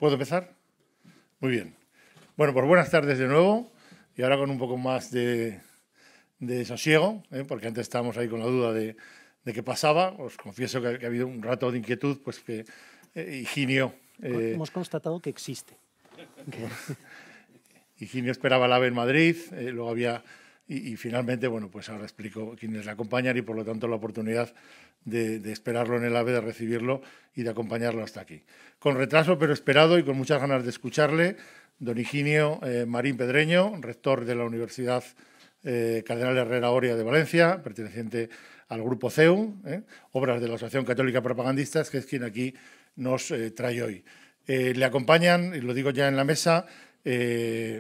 ¿Puedo empezar? Muy bien. Bueno, pues buenas tardes de nuevo y ahora con un poco más de sosiego, porque antes estábamos ahí con la duda de qué pasaba. Os confieso que ha habido un rato de inquietud, pues que Higinio... Hemos constatado que existe. Higinio esperaba el AVE en Madrid, luego había... Y finalmente, bueno, pues ahora explico quiénes le acompañan y por lo tanto la oportunidad de esperarlo en el AVE, de recibirlo y de acompañarlo hasta aquí. Con retraso, pero esperado y con muchas ganas de escucharle, don Higinio Marín Pedreño, rector de la Universidad Cardenal Herrera Oria de Valencia, perteneciente al Grupo CEU, Obras de la Asociación Católica Propagandistas, que es quien aquí nos trae hoy. Le acompañan, y lo digo ya en la mesa,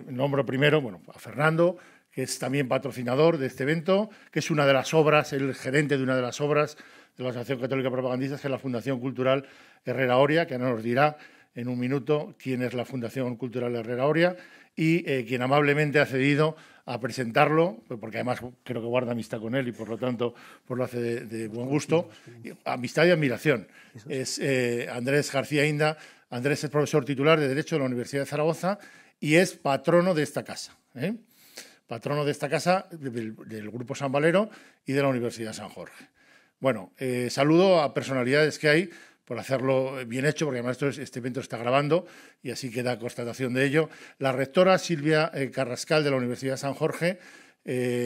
nombro primero a Fernando, que es también patrocinador de este evento, que es una de las obras, el gerente de una de las obras de la Asociación Católica Propagandistas, que es la Fundación Cultural Herrera Oria, que ahora nos dirá en un minuto quién es la Fundación Cultural Herrera Oria y quien amablemente ha cedido a presentarlo, porque además creo que guarda amistad con él y por lo tanto pues lo hace de buen gusto, amistad y admiración. Es Andrés García Inda. Andrés es profesor titular de Derecho de la Universidad de Zaragoza y es patrono de esta casa, patrono de esta casa, del Grupo San Valero y de la Universidad de San Jorge. Bueno, saludo a personalidades que hay por hacerlo bien hecho, porque además este evento está grabando y así queda constatación de ello. La rectora Silvia Carrascal de la Universidad de San Jorge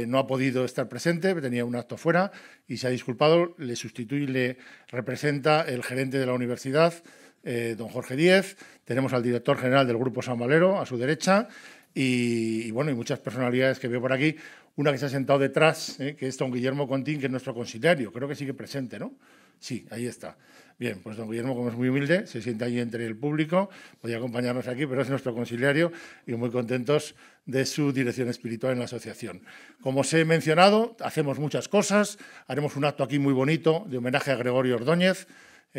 no ha podido estar presente, tenía un acto fuera y se ha disculpado. Le sustituye y le representa el gerente de la universidad, don Jorge Díez. Tenemos al director general del Grupo San Valero a su derecha y muchas personalidades que veo por aquí. Una que se ha sentado detrás, que es don Guillermo Contín, que es nuestro conciliario. Creo que sigue presente, ¿no? Sí, ahí está. Bien, pues don Guillermo, como es muy humilde, se sienta ahí entre el público, podía acompañarnos aquí, pero es nuestro conciliario y muy contentos de su dirección espiritual en la asociación. Como os he mencionado, hacemos muchas cosas. Haremos un acto aquí muy bonito de homenaje a Gregorio Ordóñez,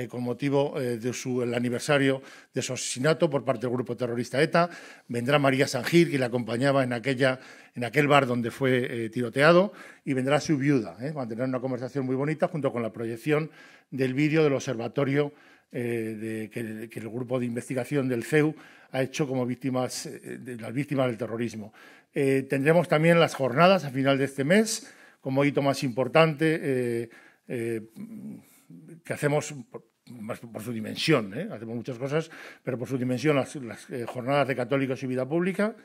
con motivo del aniversario de su asesinato por parte del grupo terrorista ETA. Vendrá María Sangir, que le acompañaba en aquel bar donde fue tiroteado, y vendrá su viuda. Va a tener una conversación muy bonita junto con la proyección del vídeo del observatorio que el grupo de investigación del CEU ha hecho como víctimas de las víctimas del terrorismo. Tendremos también las jornadas a final de este mes, como hito más importante que hacemos por su dimensión, hacemos muchas cosas, pero por su dimensión las jornadas de católicos y vida pública,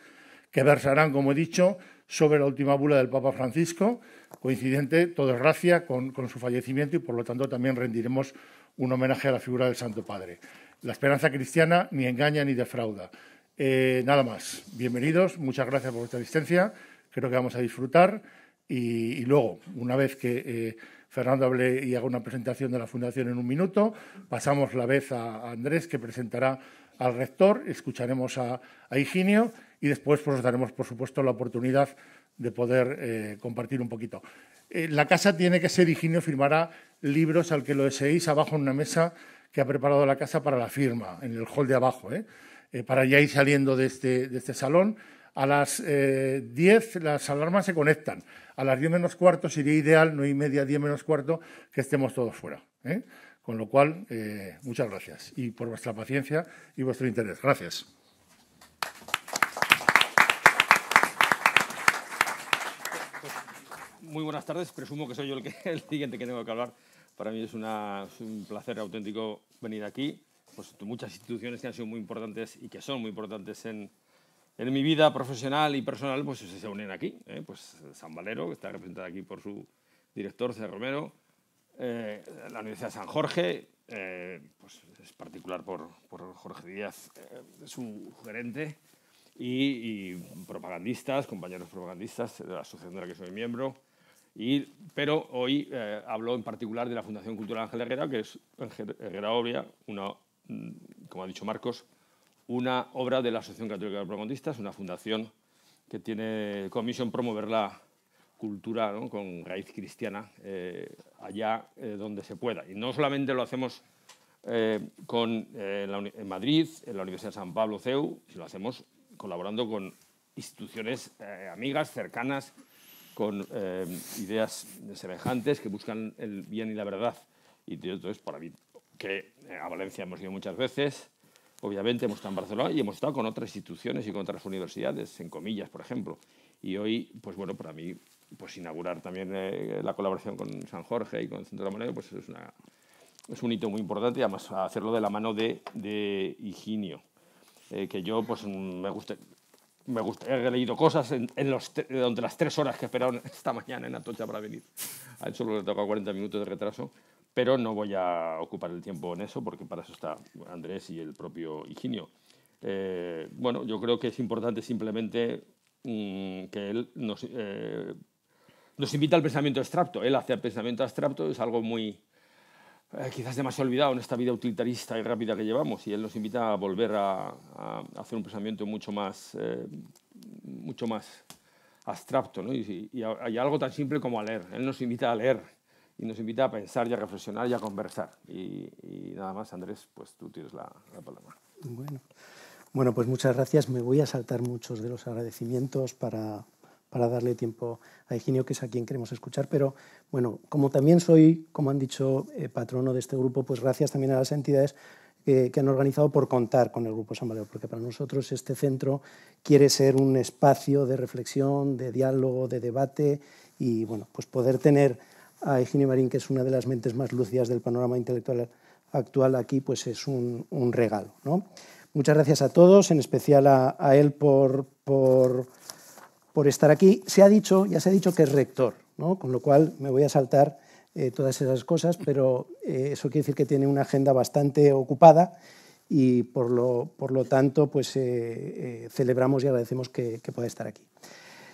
que versarán, como he dicho, sobre la última bula del Papa Francisco, coincidente, todo es gracia, con su fallecimiento y por lo tanto también rendiremos un homenaje a la figura del Santo Padre. La esperanza cristiana ni engaña ni defrauda. Nada más, bienvenidos, muchas gracias por vuestra asistencia, creo que vamos a disfrutar y luego, una vez que Fernando hable y haga una presentación de la Fundación en un minuto, pasamos la vez a Andrés, que presentará al rector, escucharemos a Higinio y después pues, os daremos, por supuesto, la oportunidad de poder compartir un poquito. La casa tiene que ser, Higinio firmará libros al que lo deseéis abajo en una mesa que ha preparado la casa para la firma, en el hall de abajo, para ya ir saliendo de este salón. A las 10 las alarmas se conectan. A las 10 menos cuarto sería ideal, 9:30, 10 menos cuarto, que estemos todos fuera. Con lo cual, muchas gracias y por vuestra paciencia y vuestro interés. Gracias. Muy buenas tardes. Presumo que soy yo el siguiente que tengo que hablar. Para mí es un placer auténtico venir aquí. Pues muchas instituciones que han sido muy importantes y que son muy importantes en mi vida profesional y personal, pues se unen aquí. Pues San Valero, que está representada aquí por su director, C. Romero, la Universidad de San Jorge, pues es particular por Jorge Díaz, su gerente, y propagandistas, compañeros propagandistas de la asociación de la que soy miembro. Pero hoy hablo en particular de la Fundación Cultural Ángel Herrera, que es Herrera Oria, como ha dicho Marcos, una obra de la Asociación Católica de Propagandistas, una fundación que tiene como misión promover la cultura, ¿no?, con raíz cristiana allá donde se pueda. Y no solamente lo hacemos en Madrid, en la Universidad de San Pablo CEU, sino lo hacemos colaborando con instituciones amigas, cercanas, con ideas semejantes que buscan el bien y la verdad. Y entonces, para mí, que a Valencia hemos ido muchas veces, obviamente hemos estado en Barcelona y hemos estado con otras instituciones y con otras universidades, en Comillas, por ejemplo. Y hoy, pues bueno, para mí, pues inaugurar también la colaboración con San Jorge y con el Centro de la Moneda, pues es un hito muy importante, y además hacerlo de la mano de Higinio, que yo pues he leído cosas durante las 3 horas que he esperado esta mañana en Atocha para venir. A él solo le toca 40 minutos de retraso, pero no voy a ocupar el tiempo en eso, porque para eso está Andrés y el propio Higinio. Bueno, yo creo que es importante simplemente que él nos invita al pensamiento abstracto. Él hace el pensamiento abstracto, es algo muy quizás demasiado olvidado en esta vida utilitarista y rápida que llevamos, y él nos invita a volver a hacer un pensamiento mucho más abstracto, ¿no? Y algo tan simple como a leer. Él nos invita a leer y nos invita a pensar y a reflexionar y a conversar. Y nada más, Andrés, pues tú tienes la palabra. Bueno, pues muchas gracias. Me voy a saltar muchos de los agradecimientos para darle tiempo a Higinio, que es a quien queremos escuchar, pero bueno, como también soy, como han dicho, patrono de este grupo, pues gracias también a las entidades que han organizado por contar con el Grupo San Valero, porque para nosotros este centro quiere ser un espacio de reflexión, de diálogo, de debate, y bueno, pues poder tener a Higinio Marín, que es una de las mentes más lúcidas del panorama intelectual actual aquí, pues es un regalo, ¿no? Muchas gracias a todos, en especial a él por estar aquí. Ya se ha dicho que es rector, ¿no? Con lo cual me voy a saltar todas esas cosas, pero eso quiere decir que tiene una agenda bastante ocupada y por lo tanto pues, celebramos y agradecemos que pueda estar aquí.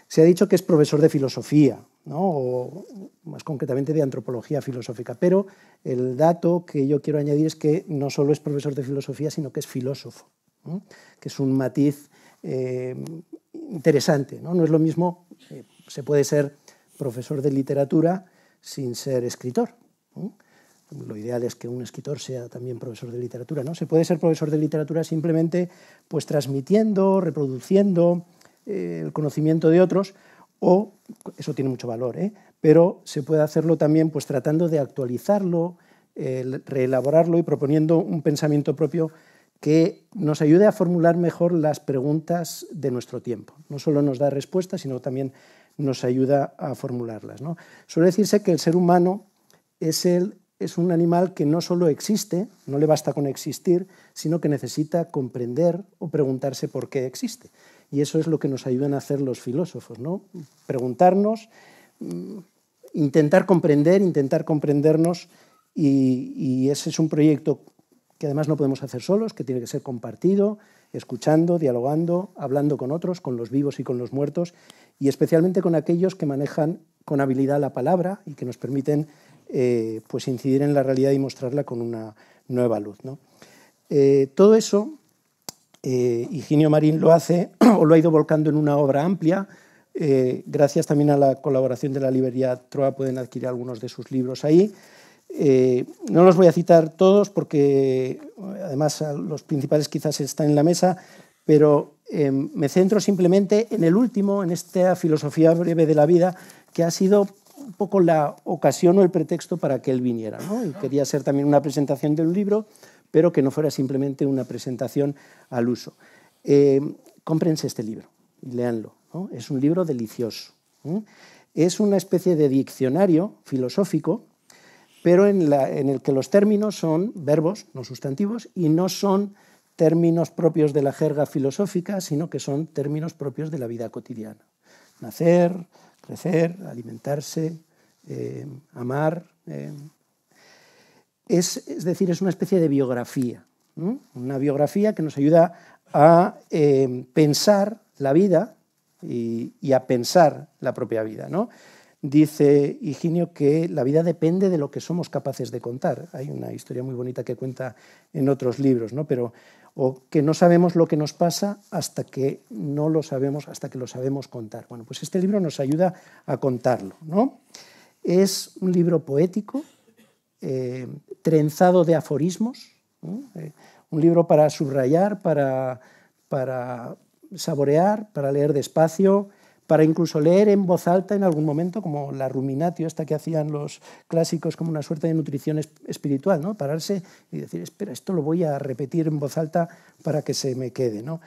Se ha dicho que es profesor de filosofía, ¿no? O más concretamente de antropología filosófica, pero el dato que yo quiero añadir es que no solo es profesor de filosofía, sino que es filósofo, ¿no? Que es un matiz interesante, ¿no? No es lo mismo, se puede ser profesor de literatura sin ser escritor, ¿no? Lo ideal es que un escritor sea también profesor de literatura, ¿no? Se puede ser profesor de literatura simplemente pues, transmitiendo, reproduciendo el conocimiento de otros, o, eso tiene mucho valor, pero se puede hacerlo también pues, tratando de actualizarlo, reelaborarlo y proponiendo un pensamiento propio que nos ayude a formular mejor las preguntas de nuestro tiempo. No solo nos da respuestas, sino también nos ayuda a formularlas, ¿no? Suele decirse que el ser humano es un animal que no solo existe, no le basta con existir, sino que necesita comprender o preguntarse por qué existe. Y eso es lo que nos ayudan a hacer los filósofos, ¿no? Preguntarnos, intentar comprendernos, y ese es un proyecto que además no podemos hacer solos, que tiene que ser compartido, escuchando, dialogando, hablando con otros, con los vivos y con los muertos, y especialmente con aquellos que manejan con habilidad la palabra y que nos permiten pues incidir en la realidad y mostrarla con una nueva luz, ¿no? Todo eso Higinio Marín lo hace o lo ha ido volcando en una obra amplia. Gracias también a la colaboración de la librería Troa pueden adquirir algunos de sus libros ahí. No los voy a citar todos porque además los principales quizás están en la mesa, pero me centro simplemente en el último, en esta filosofía breve de la vida, que ha sido un poco la ocasión o el pretexto para que él viniera, ¿no? Y quería ser también una presentación del libro, pero que no fuera simplemente una presentación al uso. Cómprense este libro y léanlo, ¿no? Es un libro delicioso, ¿no? Es una especie de diccionario filosófico, pero en el que los términos son verbos, no sustantivos, y no son términos propios de la jerga filosófica, sino que son términos propios de la vida cotidiana. Nacer, crecer, alimentarse, amar. Es decir, es una especie de biografía, ¿no? Una biografía que nos ayuda a pensar la vida y a pensar la propia vida, ¿no? Dice Higinio que la vida depende de lo que somos capaces de contar. Hay una historia muy bonita que cuenta en otros libros, ¿no? O que no sabemos lo que nos pasa hasta que no lo sabemos, hasta que lo sabemos contar. Bueno, pues este libro nos ayuda a contarlo, ¿no? Es un libro poético, trenzado de aforismos, ¿no? Un libro para subrayar, para saborear, para leer despacio, para incluso leer en voz alta en algún momento, como la ruminatio esta que hacían los clásicos, como una suerte de nutrición espiritual, ¿no? Pararse y decir, espera, esto lo voy a repetir en voz alta para que se me quede, ¿no?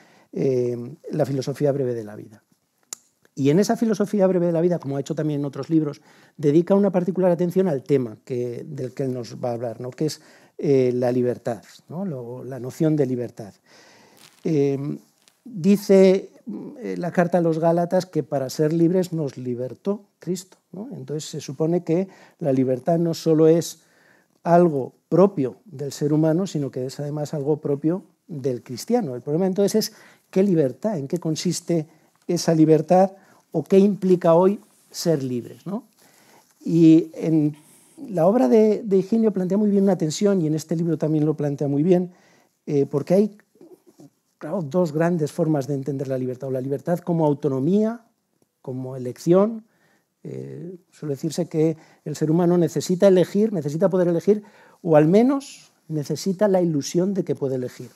La filosofía breve de la vida. Y en esa filosofía breve de la vida, como ha hecho también en otros libros, dedica una particular atención al tema del que él nos va a hablar, ¿no? Que es la libertad, ¿no? La noción de libertad. Dice la carta a los Gálatas que para ser libres nos libertó Cristo, ¿no? Entonces se supone que la libertad no solo es algo propio del ser humano, sino que es además algo propio del cristiano. El problema entonces es qué libertad, en qué consiste esa libertad o qué implica hoy ser libres, ¿no? Y en la obra de Higinio plantea muy bien una tensión, y en este libro también lo plantea muy bien, porque hay, claro, dos grandes formas de entender la libertad, o la libertad como autonomía, como elección. Suele decirse que el ser humano necesita elegir, necesita poder elegir, o al menos necesita la ilusión de que puede elegir,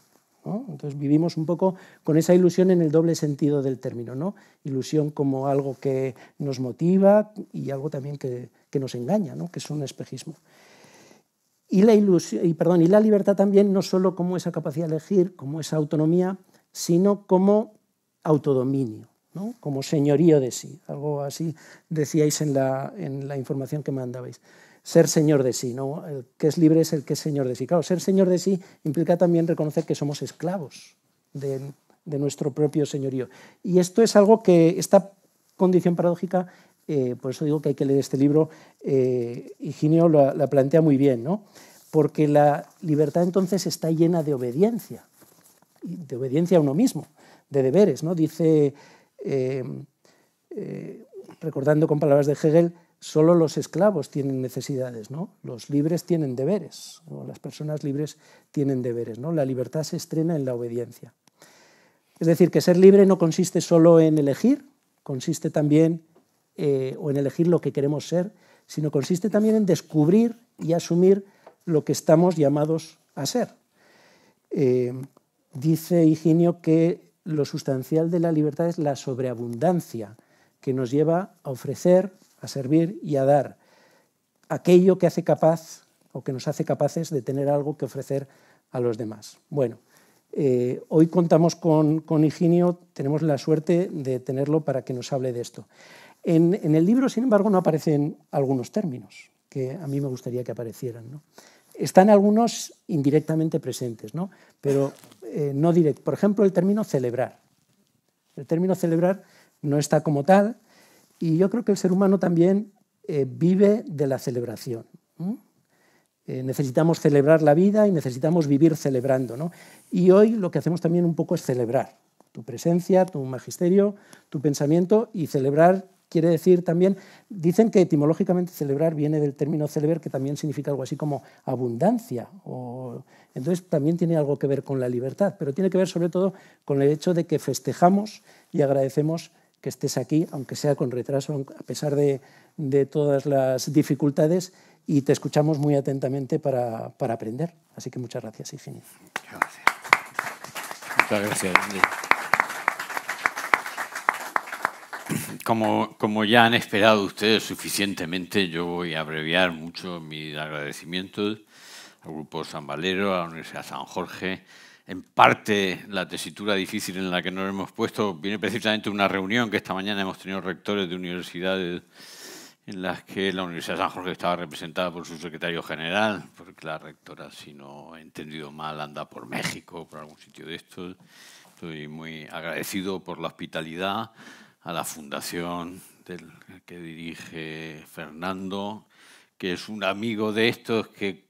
¿no? Entonces vivimos un poco con esa ilusión en el doble sentido del término, ¿no? Ilusión como algo que nos motiva y algo también que nos engaña, ¿no? Que es un espejismo. Y la libertad también no solo como esa capacidad de elegir, como esa autonomía, sino como autodominio, ¿no? Como señorío de sí. Algo así decíais en la información que mandabais. Ser señor de sí, ¿no? El que es libre es el que es señor de sí. Claro, ser señor de sí implica también reconocer que somos esclavos de nuestro propio señorío. Y esto es algo que, esta condición paradójica, por eso digo que hay que leer este libro, Higinio la plantea muy bien, ¿no? Porque la libertad entonces está llena de obediencia a uno mismo, de deberes, ¿no? Dice, recordando con palabras de Hegel, solo los esclavos tienen necesidades, ¿no? Los libres tienen deberes, ¿no? Las personas libres tienen deberes, ¿no? La libertad se estrena en la obediencia. Es decir, que ser libre no consiste solo en elegir, consiste también, o en elegir lo que queremos ser, sino consiste también en descubrir y asumir lo que estamos llamados a ser. Dice Higinio que lo sustancial de la libertad es la sobreabundancia, que nos lleva a ofrecer, a servir y a dar aquello que hace capaz o que nos hace capaces de tener algo que ofrecer a los demás. Bueno, hoy contamos con Higinio, tenemos la suerte de tenerlo para que nos hable de esto. En el libro, sin embargo, no aparecen algunos términos que a mí me gustaría que aparecieran, ¿no? Están algunos indirectamente presentes, ¿no? Pero no directo. Por ejemplo, el término celebrar. El término celebrar no está como tal, y yo creo que el ser humano también vive de la celebración. Necesitamos celebrar la vida y necesitamos vivir celebrando, ¿no? Y hoy lo que hacemos también un poco es celebrar tu presencia, tu magisterio, tu pensamiento, y celebrar quiere decir también, dicen que etimológicamente celebrar viene del término celeber, que también significa algo así como abundancia, entonces también tiene algo que ver con la libertad, pero tiene que ver sobre todo con el hecho de que festejamos y agradecemos que estés aquí, aunque sea con retraso, a pesar de todas las dificultades, y te escuchamos muy atentamente para aprender. Así que muchas gracias, Higinio. Muchas gracias. Como ya han esperado ustedes suficientemente, yo voy a abreviar mucho mis agradecimientos al Grupo San Valero, a la Universidad San Jorge. En parte, la tesitura difícil en la que nos hemos puesto viene precisamente de una reunión que esta mañana hemos tenido rectores de universidades, en las que la Universidad San Jorge estaba representada por su secretario general, porque la rectora, si no he entendido mal, anda por México, por algún sitio de estos. Estoy muy agradecido por la hospitalidad, a la fundación que dirige Fernando, que es un amigo de estos que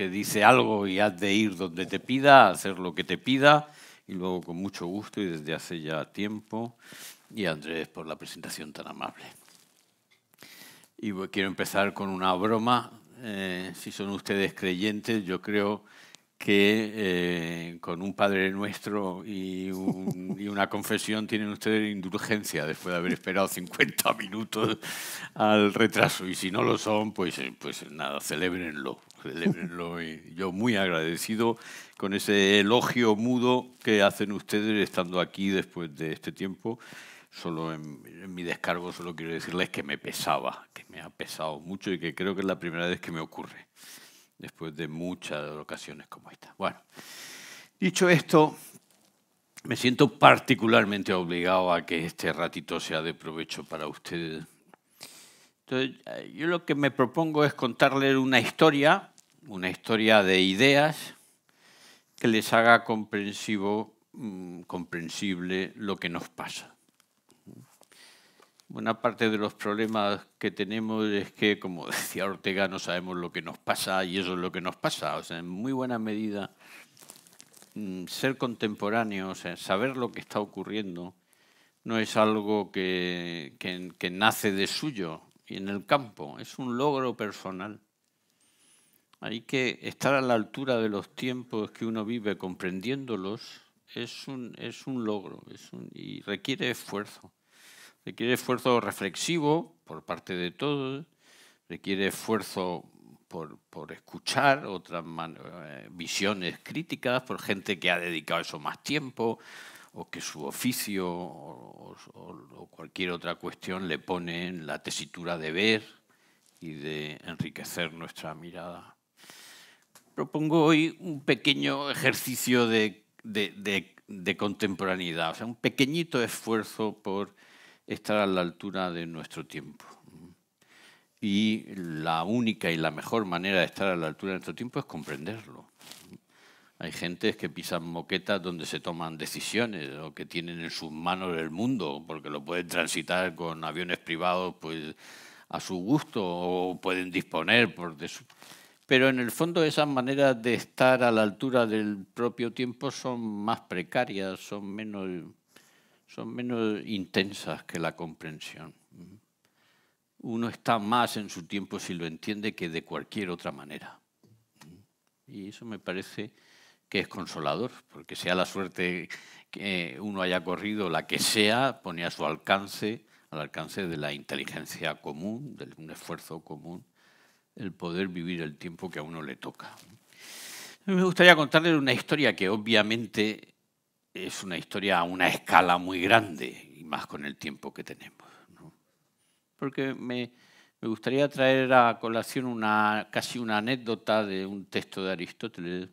dice algo y has de ir donde te pida, hacer lo que te pida, y luego con mucho gusto y desde hace ya tiempo, y a Andrés por la presentación tan amable. Y quiero empezar con una broma. Si son ustedes creyentes, yo creo que con un Padre Nuestro y una confesión tienen ustedes indulgencia después de haber esperado 50 minutos al retraso. Y si no lo son, pues nada, celébrenlo. Y yo muy agradecido con ese elogio mudo que hacen ustedes estando aquí después de este tiempo. solo en mi descargo solo quiero decirles que me pesaba, que me ha pesado mucho y que creo que es la primera vez que me ocurre, después de muchas ocasiones como esta. Bueno, dicho esto, me siento particularmente obligado a que este ratito sea de provecho para ustedes. Entonces, yo lo que me propongo es contarles una historia de ideas que les haga comprensible lo que nos pasa. Buena parte de los problemas que tenemos es que, como decía Ortega, no sabemos lo que nos pasa y eso es lo que nos pasa. O sea, en muy buena medida, ser contemporáneo, o sea, saber lo que está ocurriendo, no es algo que nace de suyo y en el campo, es un logro personal. Hay que estar a la altura de los tiempos que uno vive comprendiéndolos, es un logro y requiere esfuerzo. Requiere esfuerzo reflexivo por parte de todos, requiere esfuerzo por escuchar otras visiones críticas, por gente que ha dedicado eso más tiempo o que su oficio o cualquier otra cuestión le pone en la tesitura de ver y de enriquecer nuestra mirada. Propongo hoy un pequeño ejercicio de contemporaneidad, o sea, un pequeñito esfuerzo por estar a la altura de nuestro tiempo. Y la única y la mejor manera de estar a la altura de nuestro tiempo es comprenderlo. Hay gentes que pisan moquetas donde se toman decisiones o que tienen en sus manos el mundo porque lo pueden transitar con aviones privados pues, a su gusto o pueden disponer de su... Pero en el fondo esas maneras de estar a la altura del propio tiempo son más precarias, son menos intensas que la comprensión. Uno está más en su tiempo si lo entiende que de cualquier otra manera. Y eso me parece que es consolador, porque sea la suerte que uno haya corrido, la que sea, pone al alcance de la inteligencia común, de un esfuerzo común, el poder vivir el tiempo que a uno le toca. Me gustaría contarles una historia que obviamente es una historia a una escala muy grande, y más con el tiempo que tenemos, ¿no? Porque me gustaría traer a colación casi una anécdota de un texto de Aristóteles,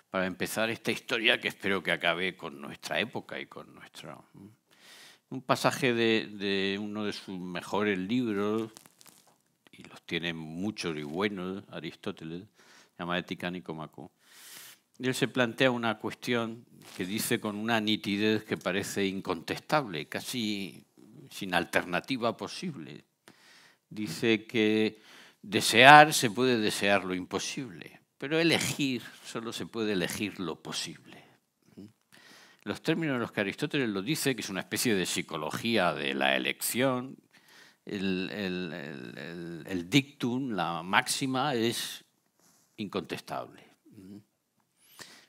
para empezar esta historia que espero que acabe con nuestra época y con nuestra... Un pasaje de uno de sus mejores libros, y los tiene muchos y buenos, Aristóteles, se llama Ética Nicómaco. Y él se plantea una cuestión que dice con una nitidez que parece incontestable, casi sin alternativa posible. Dice que desear se puede desear lo imposible, pero elegir solo se puede elegir lo posible. Los términos en los que Aristóteles lo dice, que es una especie de psicología de la elección, el dictum, la máxima, es incontestable.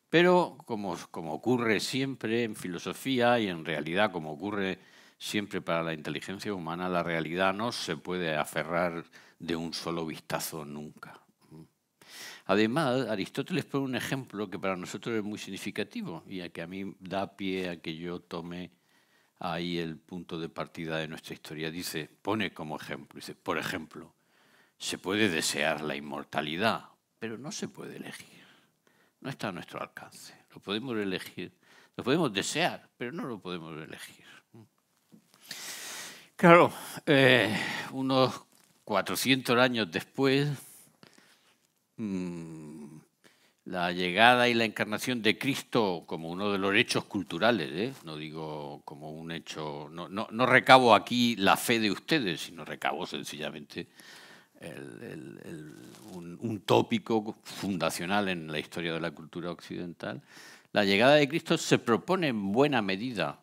Pero, como ocurre siempre en filosofía y en realidad como ocurre siempre para la inteligencia humana, la realidad no se puede aferrar de un solo vistazo nunca. Además, Aristóteles pone un ejemplo que para nosotros es muy significativo y que a mí da pie a que yo tome ahí el punto de partida de nuestra historia. Pone como ejemplo, dice, por ejemplo, se puede desear la inmortalidad, pero no se puede elegir. No está a nuestro alcance. Lo podemos elegir, lo podemos desear, pero no lo podemos elegir. Claro, unos 400 años después, la llegada y la encarnación de Cristo como uno de los hechos culturales, no digo como un hecho, no recabo aquí la fe de ustedes, sino recabo sencillamente un tópico fundacional en la historia de la cultura occidental. La llegada de Cristo se propone en buena medida,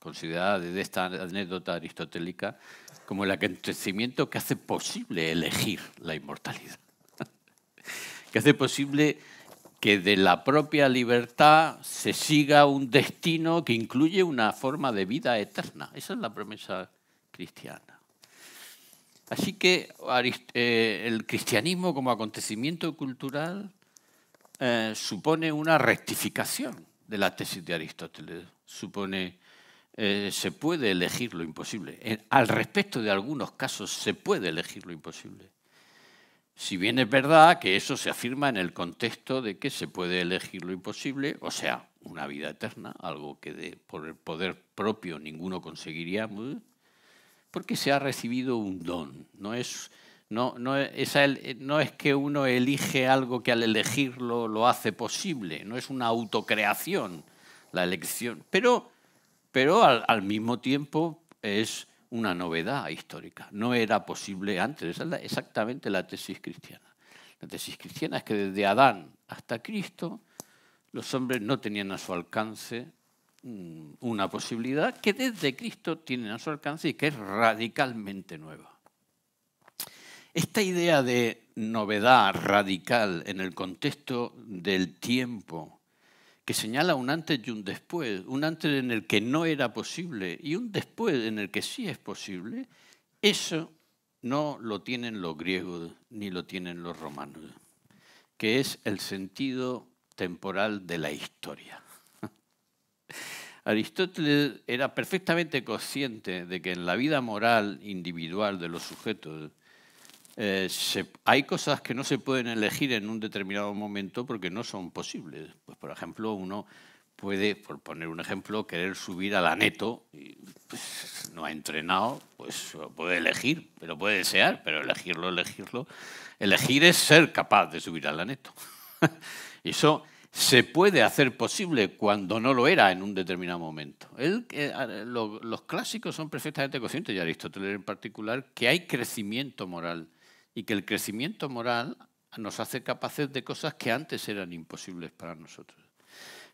considerada desde esta anécdota aristotélica, como el acontecimiento que hace posible elegir la inmortalidad, que hace posible que de la propia libertad se siga un destino que incluye una forma de vida eterna. Esa es la promesa cristiana. Así que el cristianismo como acontecimiento cultural supone una rectificación de la tesis de Aristóteles, supone se puede elegir lo imposible. Al respecto de algunos casos se puede elegir lo imposible. Si bien es verdad que eso se afirma en el contexto de que se puede elegir lo imposible, o sea, una vida eterna, algo que por el poder propio ninguno conseguiría, porque se ha recibido un don. No es que uno elige algo que al elegirlo lo hace posible, no es una autocreación la elección, pero al mismo tiempo es una novedad histórica. No era posible antes, esa es exactamente la tesis cristiana. La tesis cristiana es que desde Adán hasta Cristo los hombres no tenían a su alcance una posibilidad que desde Cristo tienen a su alcance y que es radicalmente nueva. Esta idea de novedad radical en el contexto del tiempo, que señala un antes y un después, un antes en el que no era posible y un después en el que sí es posible, eso no lo tienen los griegos ni lo tienen los romanos, que es el sentido temporal de la historia. Aristóteles era perfectamente consciente de que en la vida moral individual de los sujetos hay cosas que no se pueden elegir en un determinado momento porque no son posibles. Pues, por ejemplo, uno puede, por poner un ejemplo, querer subir a la Neto y pues, no ha entrenado, pues lo puede elegir, pero puede desear, pero elegir es ser capaz de subir a la Neto. Eso se puede hacer posible cuando no lo era en un determinado momento. Los clásicos son perfectamente conscientes, y Aristóteles en particular, que hay crecimiento moral y que el crecimiento moral nos hace capaces de cosas que antes eran imposibles para nosotros.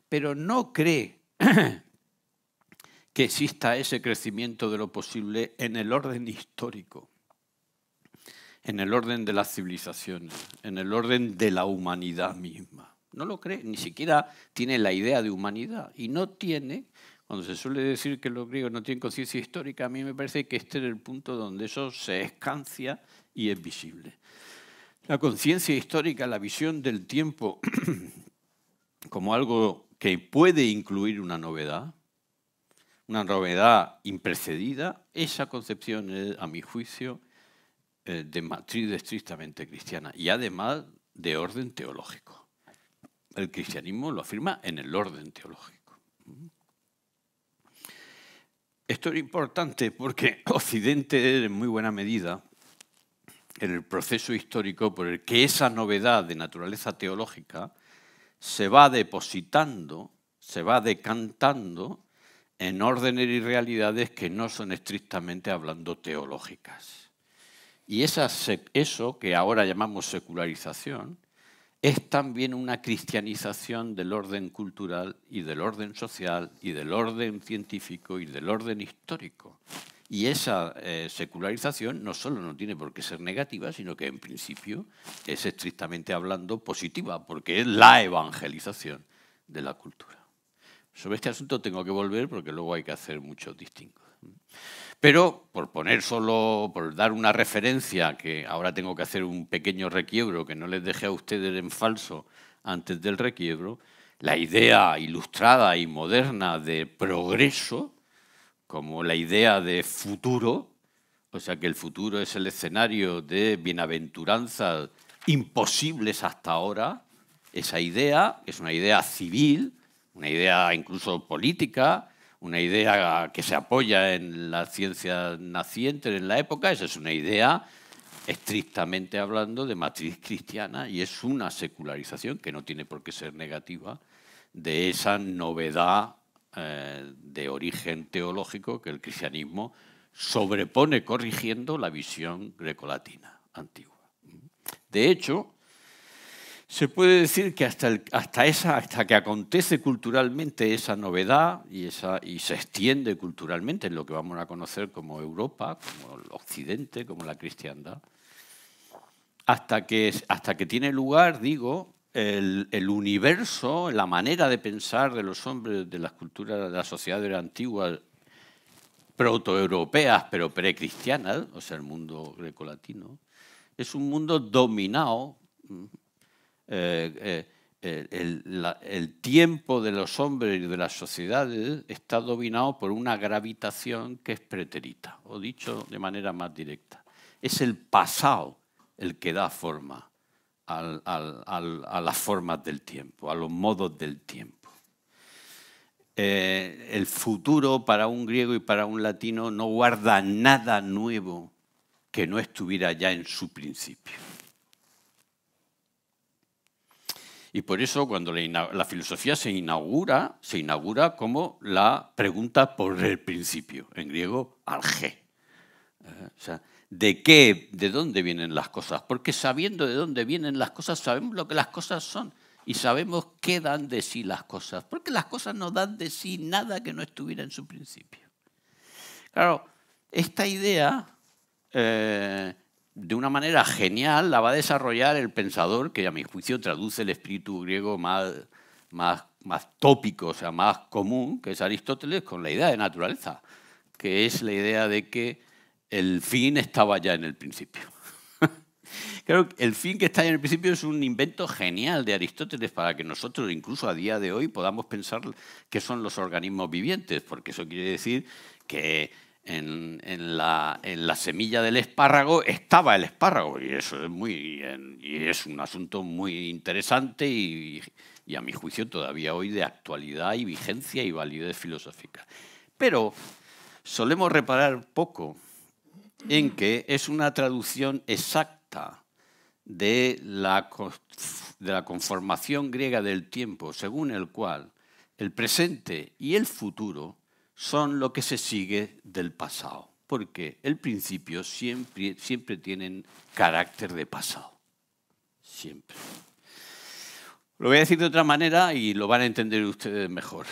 Pero no cree que exista ese crecimiento de lo posible en el orden histórico, en el orden de las civilizaciones, en el orden de la humanidad misma. No lo cree, ni siquiera tiene la idea de humanidad. Y no tiene, cuando se suele decir que los griegos no tienen conciencia histórica, a mí me parece que este es el punto donde eso se escancia y es visible. La conciencia histórica, la visión del tiempo como algo que puede incluir una novedad imprecedida, esa concepción es, a mi juicio, de matriz estrictamente cristiana y además de orden teológico. El cristianismo lo afirma en el orden teológico. Esto es importante porque Occidente, en muy buena medida, en el proceso histórico por el que esa novedad de naturaleza teológica se va depositando, se va decantando en órdenes y realidades que no son estrictamente hablando teológicas. Y eso que ahora llamamos secularización es también una cristianización del orden cultural y del orden social y del orden científico y del orden histórico. Y esa secularización no solo no tiene por qué ser negativa, sino que en principio es estrictamente hablando positiva, porque es la evangelización de la cultura. Sobre este asunto tengo que volver porque luego hay que hacer muchos distingos. Pero por dar una referencia, que ahora tengo que hacer un pequeño requiebro que no les dejé a ustedes en falso antes del requiebro, la idea ilustrada y moderna de progreso, como la idea de futuro, o sea que el futuro es el escenario de bienaventuranzas imposibles hasta ahora, esa idea es una idea civil, una idea incluso política, una idea que se apoya en las ciencias nacientes en la época, esa es una idea estrictamente hablando de matriz cristiana y es una secularización que no tiene por qué ser negativa de esa novedad de origen teológico que el cristianismo sobrepone corrigiendo la visión grecolatina antigua. De hecho, se puede decir que hasta que acontece culturalmente esa novedad y se extiende culturalmente en lo que vamos a conocer como Europa, como el Occidente, como la cristiandad, hasta que tiene lugar, digo, el universo, la manera de pensar de los hombres de las culturas de las sociedades antiguas, protoeuropeas, pero precristianas, o sea, el mundo grecolatino, es un mundo dominado el tiempo de los hombres y de las sociedades está dominado por una gravitación que es preterita, o dicho de manera más directa. Es el pasado el que da forma a las formas del tiempo, a los modos del tiempo. El futuro para un griego y para un latino no guarda nada nuevo que no estuviera ya en su principio. Y por eso cuando la filosofía se inaugura como la pregunta por el principio, en griego, alge. O sea, ¿de dónde vienen las cosas? Porque sabiendo de dónde vienen las cosas, sabemos lo que las cosas son y sabemos qué dan de sí las cosas. Porque las cosas no dan de sí nada que no estuviera en su principio. Claro, esta idea, de una manera genial, la va a desarrollar el pensador que, a mi juicio, traduce el espíritu griego más tópico, o sea, más común, que es Aristóteles, con la idea de naturaleza, que es la idea de que el fin estaba ya en el principio. Claro, el fin que está en el principio es un invento genial de Aristóteles para que nosotros, incluso a día de hoy, podamos pensar qué son los organismos vivientes, porque eso quiere decir que en la semilla del espárrago estaba el espárrago, y eso es un asunto muy interesante y a mi juicio todavía hoy de actualidad y vigencia y validez filosófica. Pero solemos reparar poco en que es una traducción exacta de la conformación griega del tiempo, según el cual el presente y el futuro son lo que se sigue del pasado, porque el principio siempre tienen carácter de pasado, siempre. Lo voy a decir de otra manera y lo van a entender ustedes mejor.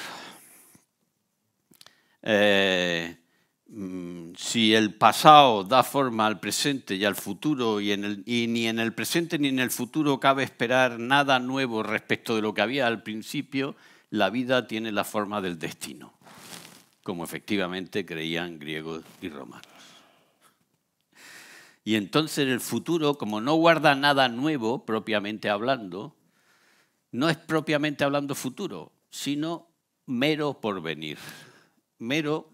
Si el pasado da forma al presente y al futuro y ni en el presente ni en el futuro cabe esperar nada nuevo respecto de lo que había al principio, la vida tiene la forma del destino, como efectivamente creían griegos y romanos. Y entonces el futuro, como no guarda nada nuevo, propiamente hablando, no es propiamente hablando futuro, sino mero porvenir. Mero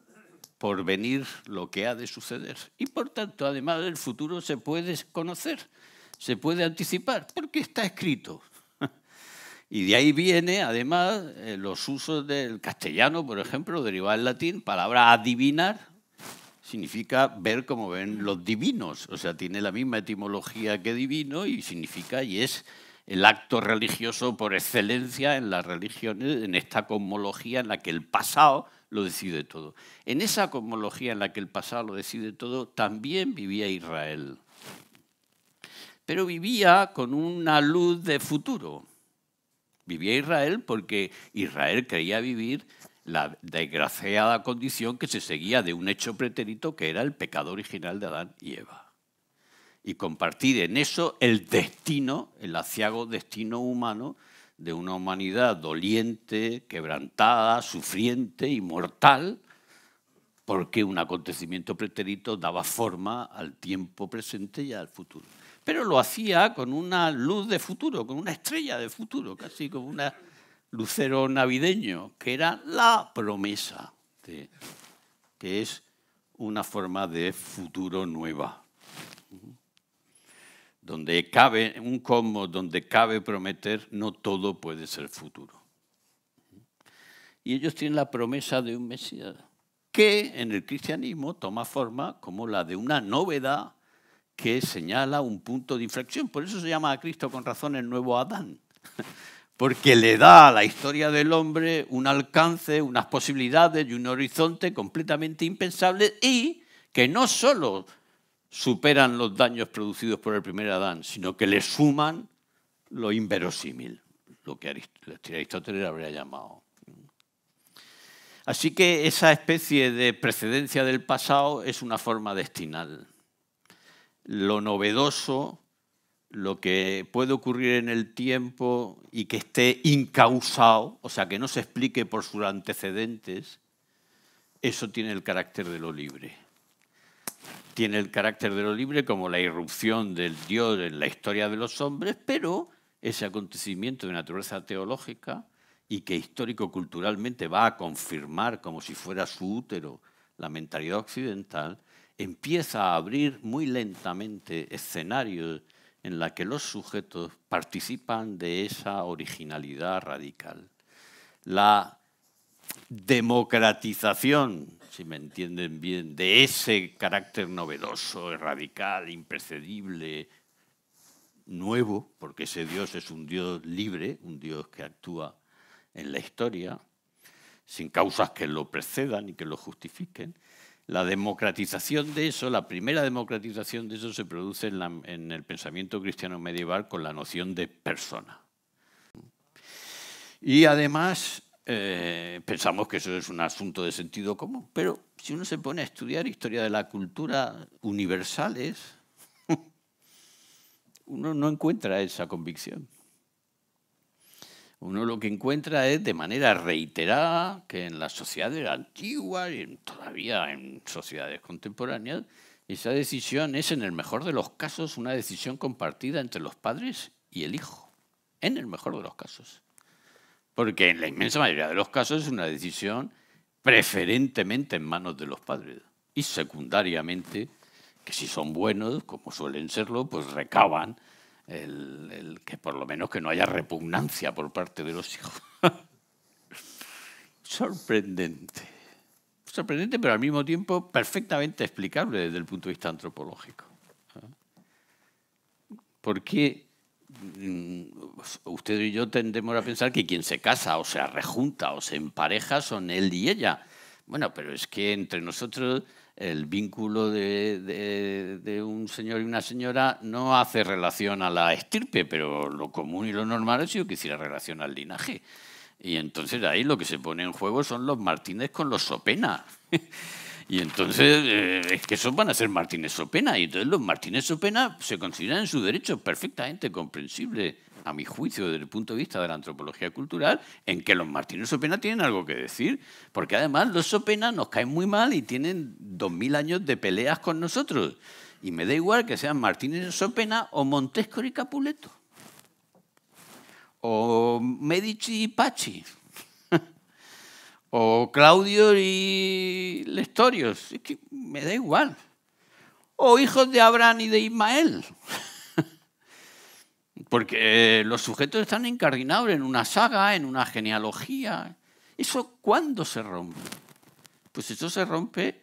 porvenir lo que ha de suceder. Y por tanto, además del futuro se puede conocer, se puede anticipar, porque está escrito. Y de ahí viene, además, los usos del castellano, por ejemplo, derivado del latín, palabra adivinar, significa ver como ven los divinos. O sea, tiene la misma etimología que divino y significa, y es el acto religioso por excelencia en las religiones, en esta cosmología en la que el pasado lo decide todo. En esa cosmología en la que el pasado lo decide todo, también vivía Israel. Pero vivía con una luz de futuro. Vivía Israel porque Israel creía vivir la desgraciada condición que se seguía de un hecho pretérito que era el pecado original de Adán y Eva. Y compartir en eso el destino, el aciago destino humano de una humanidad doliente, quebrantada, sufriente y mortal, porque un acontecimiento pretérito daba forma al tiempo presente y al futuro. Pero lo hacía con una luz de futuro, con una estrella de futuro, casi como un lucero navideño, que era la promesa, que es una forma de futuro nueva. Donde cabe un cosmos, donde cabe prometer, no todo puede ser futuro. Y ellos tienen la promesa de un Mesías, que en el cristianismo toma forma como la de una novedad que señala un punto de inflexión. Por eso se llama a Cristo con razón el nuevo Adán, porque le da a la historia del hombre un alcance, unas posibilidades y un horizonte completamente impensables y que no solo superan los daños producidos por el primer Adán, sino que le suman lo inverosímil, lo que Aristóteles habría llamado. Así que esa especie de precedencia del pasado es una forma destinal. Lo novedoso, lo que puede ocurrir en el tiempo y que esté incausado, o sea, que no se explique por sus antecedentes, eso tiene el carácter de lo libre. Tiene el carácter de lo libre como la irrupción del Dios en la historia de los hombres, pero ese acontecimiento de naturaleza teológica y que histórico-culturalmente va a confirmar como si fuera su útero la mentalidad occidental, empieza a abrir muy lentamente escenarios en los que los sujetos participan de esa originalidad radical. La democratización, si me entienden bien, de ese carácter novedoso, radical, imprecedible, nuevo, porque ese Dios es un Dios libre, un Dios que actúa en la historia, sin causas que lo precedan y que lo justifiquen. La democratización de eso, la primera democratización de eso se produce en el pensamiento cristiano medieval con la noción de persona. Y además pensamos que eso es un asunto de sentido común, pero si uno se pone a estudiar historia de la cultura universales, uno no encuentra esa convicción. Uno lo que encuentra es de manera reiterada que en las sociedades antiguas y todavía en sociedades contemporáneas, esa decisión es en el mejor de los casos una decisión compartida entre los padres y el hijo. En el mejor de los casos. Porque en la inmensa mayoría de los casos es una decisión preferentemente en manos de los padres. Y secundariamente, que si son buenos, como suelen serlo, pues recaban el que por lo menos que no haya repugnancia por parte de los hijos. Sorprendente. Sorprendente, pero al mismo tiempo perfectamente explicable desde el punto de vista antropológico. Porque usted y yo tendemos a pensar que quien se casa o se rejunta o se empareja son él y ella. Bueno, pero es que entre nosotros el vínculo de un señor y una señora no hace relación a la estirpe, pero lo común y lo normal es que hiciera relación al linaje. Y entonces ahí lo que se pone en juego son los Martínez con los Sopena. Y entonces es que esos van a ser Martínez Sopena. Y entonces los Martínez Sopena se consideran en su derecho perfectamente comprensible, a mi juicio, desde el punto de vista de la antropología cultural, en que los Martínez Sopena tienen algo que decir. Porque además los Sopena nos caen muy mal y tienen 2000 años de peleas con nosotros. Y me da igual que sean Martínez Sopena o Montescori y Capuleto. O Medici y Pachi. O Claudio y Lestorios. Es que me da igual. O hijos de Abraham y de Ismael. Porque los sujetos están incardinados en una saga, en una genealogía. ¿Eso cuándo se rompe? Pues eso se rompe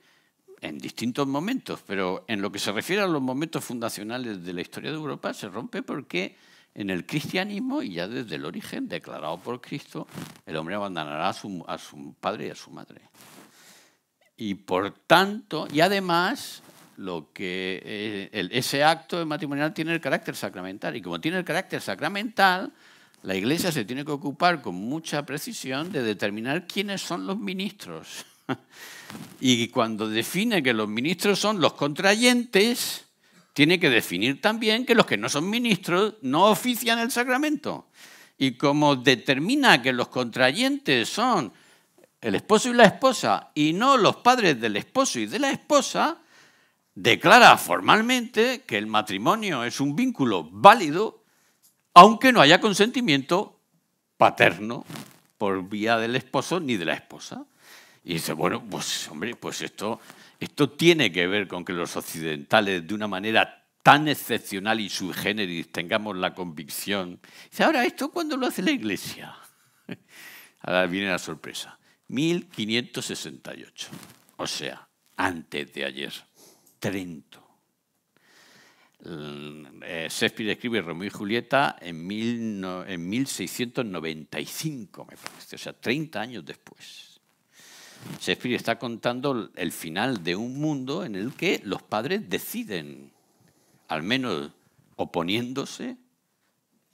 en distintos momentos, pero en lo que se refiere a los momentos fundacionales de la historia de Europa, se rompe porque en el cristianismo, y ya desde el origen, declarado por Cristo, el hombre abandonará a su padre y a su madre. Y por tanto, y además, ese acto matrimonial tiene el carácter sacramental. Y como tiene el carácter sacramental, la Iglesia se tiene que ocupar con mucha precisión de determinar quiénes son los ministros. Y cuando define que los ministros son los contrayentes, tiene que definir también que los que no son ministros no ofician el sacramento. Y como determina que los contrayentes son el esposo y la esposa y no los padres del esposo y de la esposa, declara formalmente que el matrimonio es un vínculo válido, aunque no haya consentimiento paterno por vía del esposo ni de la esposa. Y dice, bueno, pues hombre, pues esto tiene que ver con que los occidentales, de una manera tan excepcional y sui generis, tengamos la convicción. Dice, ahora, ¿esto cuándo lo hace la Iglesia? Ahora viene la sorpresa. 1568. O sea, antes de ayer. Trento. Shakespeare escribe Romeo y Julieta en 1695, me parece. O sea, 30 años después. Shakespeare está contando el final de un mundo en el que los padres deciden, al menos oponiéndose,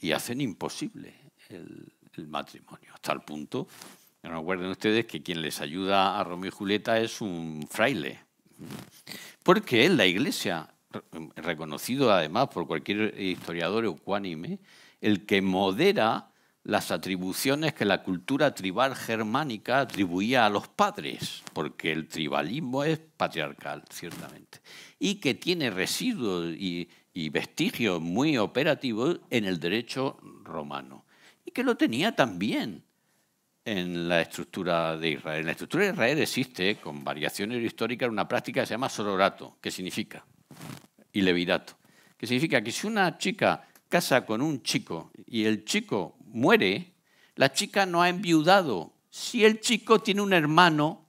y hacen imposible el matrimonio. Hasta el punto, no recuerden ustedes que quien les ayuda a Romeo y Julieta es un fraile. Porque la Iglesia, reconocido además por cualquier historiador ecuánime, el que modera las atribuciones que la cultura tribal germánica atribuía a los padres, porque el tribalismo es patriarcal, ciertamente, y que tiene residuos y vestigios muy operativos en el derecho romano y que lo tenía también en la estructura de Israel. En la estructura de Israel existe, con variaciones históricas, una práctica que se llama sororato, que significa, y levirato, que significa que si una chica casa con un chico y el chico muere, la chica no ha enviudado si el chico tiene un hermano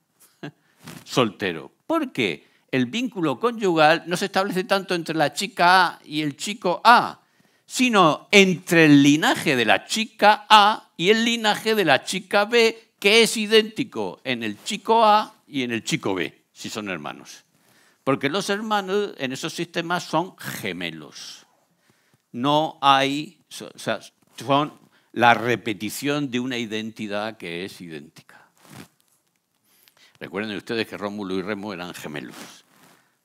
soltero. ¿Por qué? El vínculo conyugal no se establece tanto entre la chica A y el chico A, sino entre el linaje de la chica A y el linaje de la chica B, que es idéntico en el chico A y en el chico B, si son hermanos. Porque los hermanos en esos sistemas son gemelos. No hay, o sea, son la repetición de una identidad que es idéntica. Recuerden ustedes que Rómulo y Remo eran gemelos.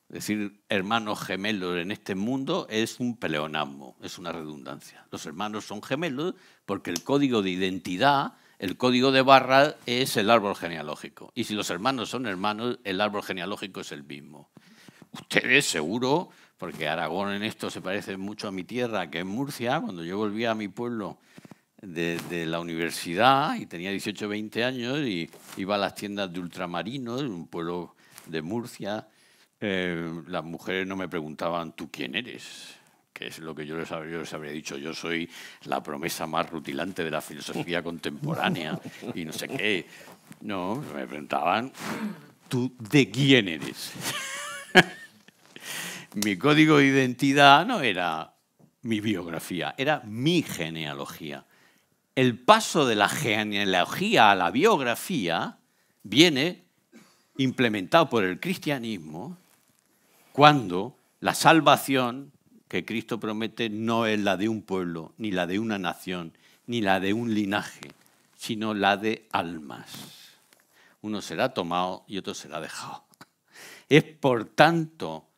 Decir hermanos gemelos en este mundo es un pleonasmo, es una redundancia. Los hermanos son gemelos porque el código de identidad, el código de barra es el árbol genealógico. Y si los hermanos son hermanos, el árbol genealógico es el mismo. Ustedes seguro, porque Aragón en esto se parece mucho a mi tierra, que es Murcia, cuando yo volvía a mi pueblo de la universidad y tenía 18 o 20 años y iba a las tiendas de ultramarinos, un pueblo de Murcia, las mujeres no me preguntaban, ¿tú quién eres? Que es lo que yo les habría dicho. Yo soy la promesa más rutilante de la filosofía contemporánea y no sé qué. No, me preguntaban, ¿tú de quién eres? Mi código de identidad no era mi biografía, era mi genealogía. El paso de la genealogía a la biografía viene implementado por el cristianismo cuando la salvación que Cristo promete no es la de un pueblo, ni la de una nación, ni la de un linaje, sino la de almas. Uno será tomado y otro será dejado. Es, por tanto,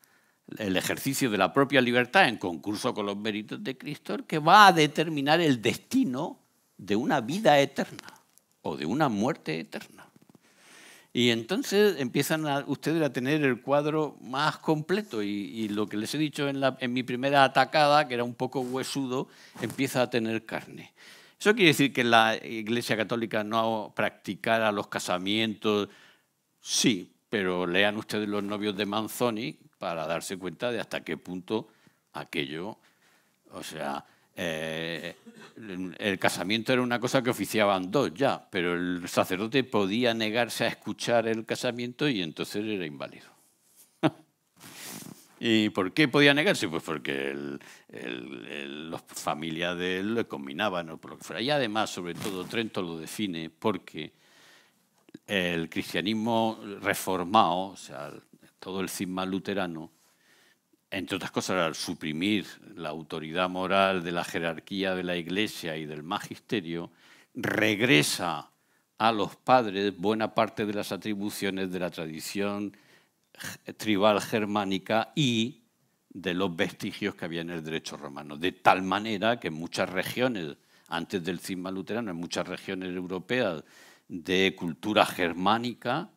el ejercicio de la propia libertad en concurso con los méritos de Cristo el que va a determinar el destino de una vida eterna o de una muerte eterna. Y entonces empiezan ustedes a tener el cuadro más completo y lo que les he dicho en mi primera atacada, que era un poco huesudo, empieza a tener carne. ¿Eso quiere decir que la Iglesia Católica no practicara los casamientos? Sí, pero lean ustedes Los novios de Manzoni para darse cuenta de hasta qué punto aquello, o sea, el casamiento era una cosa que oficiaban dos ya, pero el sacerdote podía negarse a escuchar el casamiento y entonces era inválido. ¿Y por qué podía negarse? Pues porque las familias de él le combinaban o por lo que fuera. Y además, sobre todo, Trento lo define porque el cristianismo reformado, o sea, todo el cisma luterano, entre otras cosas, al suprimir la autoridad moral de la jerarquía de la Iglesia y del magisterio, regresa a los padres buena parte de las atribuciones de la tradición tribal germánica y de los vestigios que había en el derecho romano. De tal manera que en muchas regiones, antes del cisma luterano, en muchas regiones europeas de cultura germánica,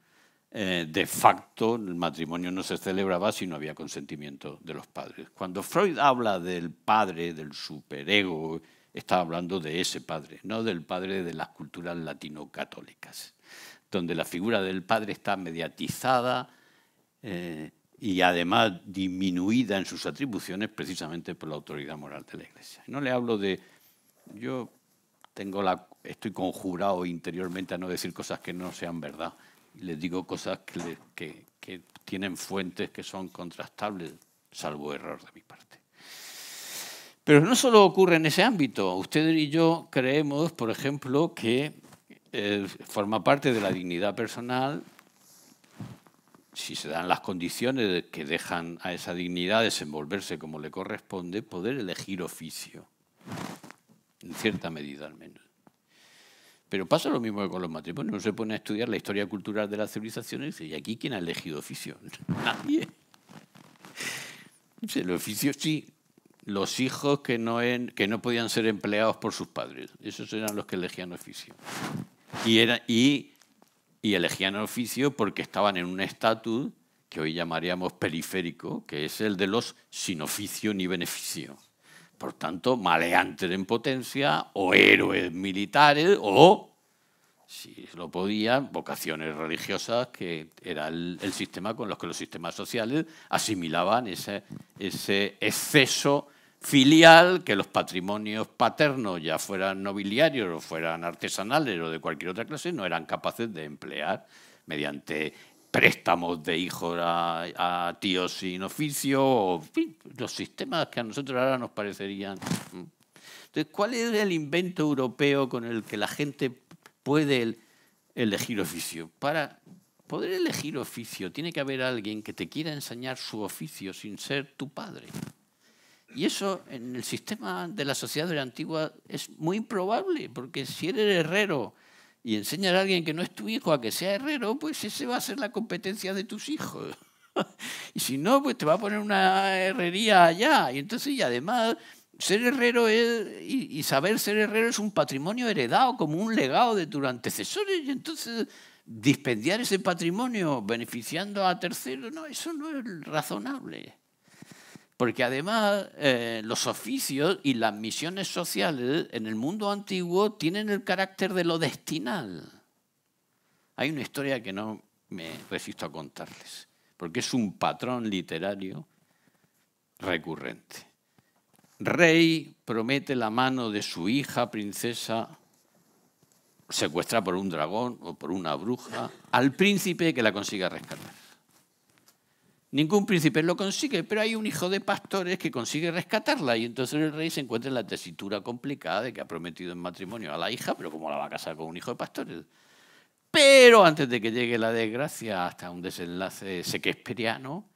de facto el matrimonio no se celebraba si no había consentimiento de los padres. Cuando Freud habla del padre, del superego, está hablando de ese padre, no del padre de las culturas latino-católicas, donde la figura del padre está mediatizada y además disminuida en sus atribuciones precisamente por la autoridad moral de la Iglesia. No le hablo de... Yo estoy conjurado interiormente a no decir cosas que no sean verdad. Les digo cosas que tienen fuentes que son contrastables, salvo error de mi parte. Pero no solo ocurre en ese ámbito. Ustedes y yo creemos, por ejemplo, que forma parte de la dignidad personal, si se dan las condiciones que dejan a esa dignidad desenvolverse como le corresponde, poder elegir oficio, en cierta medida al menos. Pero pasa lo mismo que con los matrimonios. Uno se pone a estudiar la historia cultural de las civilizaciones y dice, ¿y aquí quién ha elegido oficio? Nadie. El oficio sí. Los hijos que no podían ser empleados por sus padres. Esos eran los que elegían oficio. Y elegían oficio porque estaban en un estatus que hoy llamaríamos periférico, que es el de los sin oficio ni beneficio. por tanto, maleantes en potencia o héroes militares o, si lo podían, vocaciones religiosas, que era el sistema con los que los sistemas sociales asimilaban ese exceso filial que los patrimonios paternos, ya fueran nobiliarios o fueran artesanales o de cualquier otra clase, no eran capaces de emplear mediante préstamos de hijos a tíos sin oficio, o en fin, los sistemas que a nosotros ahora nos parecerían. Entonces, ¿cuál es el invento europeo con el que la gente puede elegir oficio? Para poder elegir oficio tiene que haber alguien que te quiera enseñar su oficio sin ser tu padre. Y eso en el sistema de la sociedad antigua es muy improbable, porque si eres herrero y enseñas a alguien que no es tu hijo a que sea herrero, pues ese va a ser la competencia de tus hijos. Y si no, pues te va a poner una herrería allá. Y entonces, y además, ser herrero y saber ser herrero es un patrimonio heredado, como un legado de tus antecesores. Y entonces, dispendiar ese patrimonio beneficiando a terceros, no, eso no es razonable. Porque además los oficios y las misiones sociales en el mundo antiguo tienen el carácter de lo destinal. Hay una historia que no me resisto a contarles, porque es un patrón literario recurrente. Rey promete la mano de su hija, princesa, secuestrada por un dragón o por una bruja, al príncipe que la consiga rescatar. Ningún príncipe lo consigue, pero hay un hijo de pastores que consigue rescatarla y entonces el rey se encuentra en la tesitura complicada de que ha prometido en matrimonio a la hija, pero ¿cómo la va a casar con un hijo de pastores? Pero antes de que llegue la desgracia hasta un desenlace shakespeariano,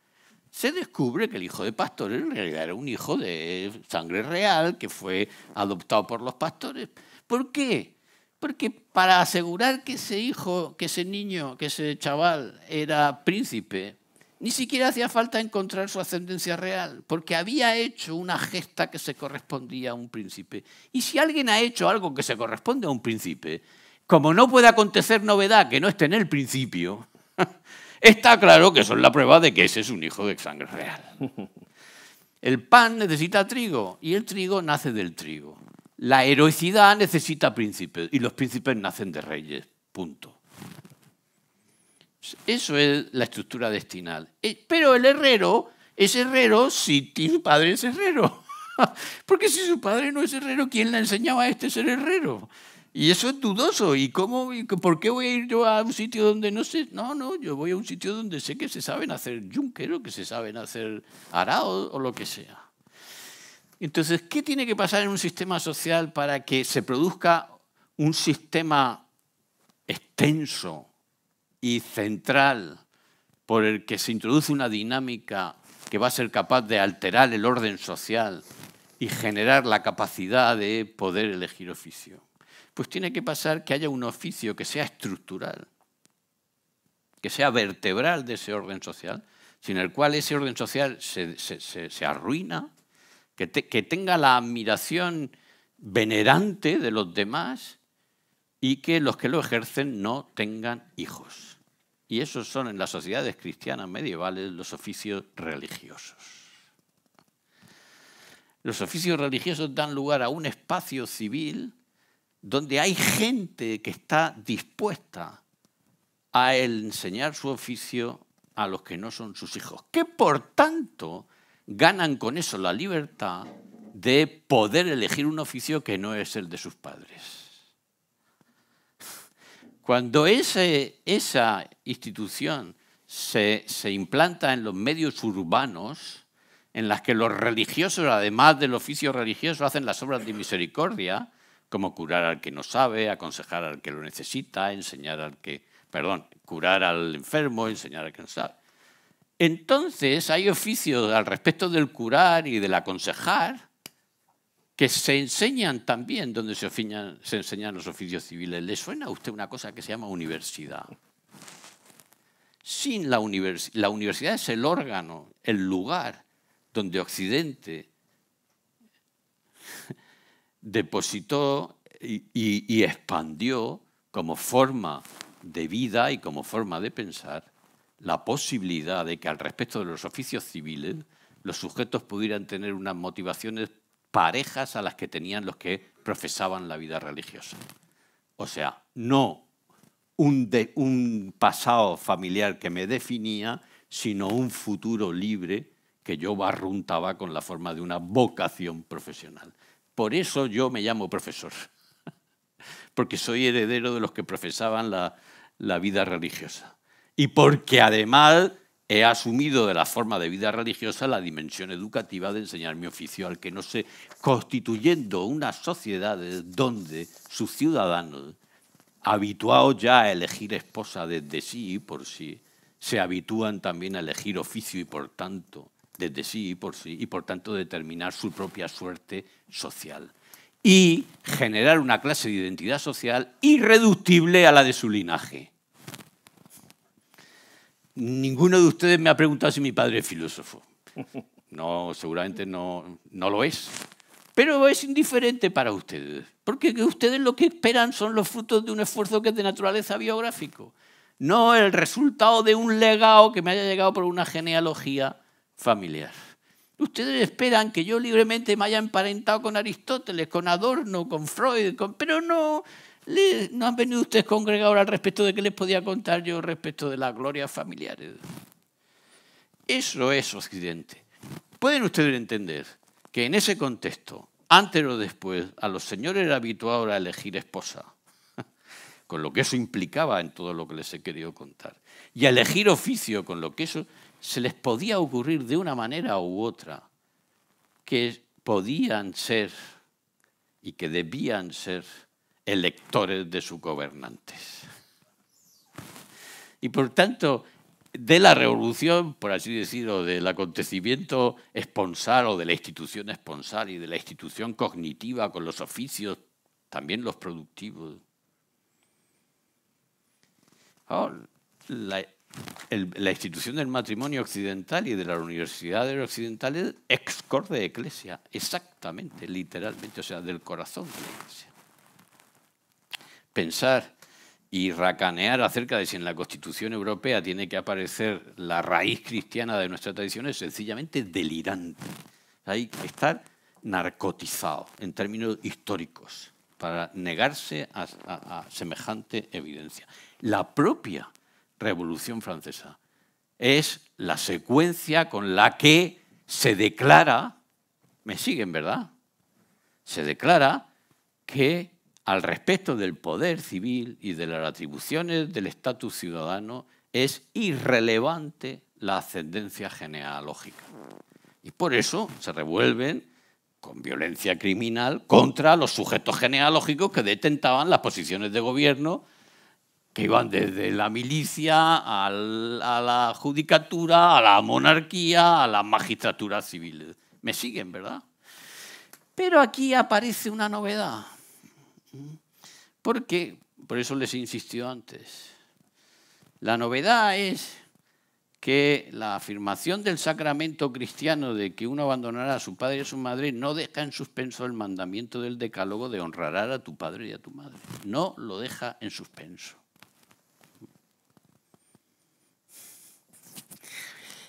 se descubre que el hijo de pastores en realidad era un hijo de sangre real que fue adoptado por los pastores. ¿Por qué? Porque para asegurar que ese hijo, que ese niño, que ese chaval era príncipe, ni siquiera hacía falta encontrar su ascendencia real, porque había hecho una gesta que se correspondía a un príncipe. Y si alguien ha hecho algo que se corresponde a un príncipe, como no puede acontecer novedad que no esté en el principio, está claro que eso es la prueba de que ese es un hijo de sangre real. El pan necesita trigo y el trigo nace del trigo. La heroicidad necesita príncipes y los príncipes nacen de reyes. Punto. Eso es la estructura destinal. Pero el herrero es herrero si su padre es herrero. Porque si su padre no es herrero, ¿quién le enseñaba a este a ser herrero? Y eso es dudoso. ¿Y cómo? ¿Por qué voy a ir yo a un sitio donde no sé? No, yo voy a un sitio donde sé que se saben hacer yunque o que se saben hacer araos o lo que sea. Entonces, ¿qué tiene que pasar en un sistema social para que se produzca un sistema extenso y central por el que se introduce una dinámica que va a ser capaz de alterar el orden social y generar la capacidad de poder elegir oficio? Pues tiene que pasar que haya un oficio que sea estructural, que sea vertebral de ese orden social, sin el cual ese orden social se arruina, que tenga la admiración venerante de los demás y que los que lo ejercen no tengan hijos. Y esos son en las sociedades cristianas medievales los oficios religiosos. Los oficios religiosos dan lugar a un espacio civil donde hay gente que está dispuesta a enseñar su oficio a los que no son sus hijos, que por tanto ganan con eso la libertad de poder elegir un oficio que no es el de sus padres. Cuando esa institución se implanta en los medios urbanos, en las que los religiosos, además del oficio religioso, hacen las obras de misericordia, como curar al que no sabe, aconsejar al que lo necesita, curar al enfermo, enseñar al que no sabe. Entonces hay oficios al respecto del curar y del aconsejar que se enseñan también donde se enseñan los oficios civiles. ¿Le suena a usted una cosa que se llama universidad? Sin la universidad es el órgano, el lugar donde Occidente depositó y expandió como forma de vida y como forma de pensar la posibilidad de que al respecto de los oficios civiles los sujetos pudieran tener unas motivaciones parejas a las que tenían los que profesaban la vida religiosa. O sea, no un pasado familiar que me definía, sino un futuro libre que yo barruntaba con la forma de una vocación profesional. Por eso yo me llamo profesor, porque soy heredero de los que profesaban la vida religiosa. Y porque además he asumido de la forma de vida religiosa la dimensión educativa de enseñar mi oficio, al que no sé, constituyendo unas sociedades donde sus ciudadanos, habituados ya a elegir esposa desde sí y por sí, se habitúan también a elegir oficio y por tanto, desde sí y por tanto determinar su propia suerte social. Y generar una clase de identidad social irreductible a la de su linaje. Ninguno de ustedes me ha preguntado si mi padre es filósofo. No, seguramente no lo es. Pero es indiferente para ustedes, porque ustedes lo que esperan son los frutos de un esfuerzo que es de naturaleza biográfico, no el resultado de un legado que me haya llegado por una genealogía familiar. Ustedes esperan que yo libremente me haya emparentado con Aristóteles, con Adorno, con Freud, pero no han venido ustedes congregados al respecto de qué les podía contar yo respecto de las glorias familiares. Eso es Occidente. ¿Pueden ustedes entender que en ese contexto, antes o después, a los señores era habitual a elegir esposa, con lo que eso implicaba en todo lo que les he querido contar, y a elegir oficio, con lo que eso se les podía ocurrir de una manera u otra, que podían ser y que debían ser electores de sus gobernantes? Y por tanto, de la revolución, por así decirlo, del acontecimiento esponsal o de la institución esponsal y de la institución cognitiva con los oficios, también los productivos. La institución del matrimonio occidental y de las universidades occidentales ex cor de Ecclesia, exactamente, literalmente, o sea, del corazón de la Iglesia. Pensar y racanear acerca de si en la Constitución Europea tiene que aparecer la raíz cristiana de nuestra tradición es sencillamente delirante. Hay que estar narcotizado en términos históricos para negarse a semejante evidencia. La propia Revolución Francesa es la secuencia con la que se declara, me siguen, ¿verdad? Se declara que al respecto del poder civil y de las atribuciones del estatus ciudadano es irrelevante la ascendencia genealógica. Y por eso se revuelven con violencia criminal contra los sujetos genealógicos que detentaban las posiciones de gobierno, que iban desde la milicia a la judicatura, a la monarquía, a la magistratura civil. ¿Me siguen, verdad? Pero aquí aparece una novedad. Porque, por eso les he insistido antes, la novedad es que la afirmación del sacramento cristiano de que uno abandonará a su padre y a su madre no deja en suspenso el mandamiento del decálogo de honrar a tu padre y a tu madre. No lo deja en suspenso.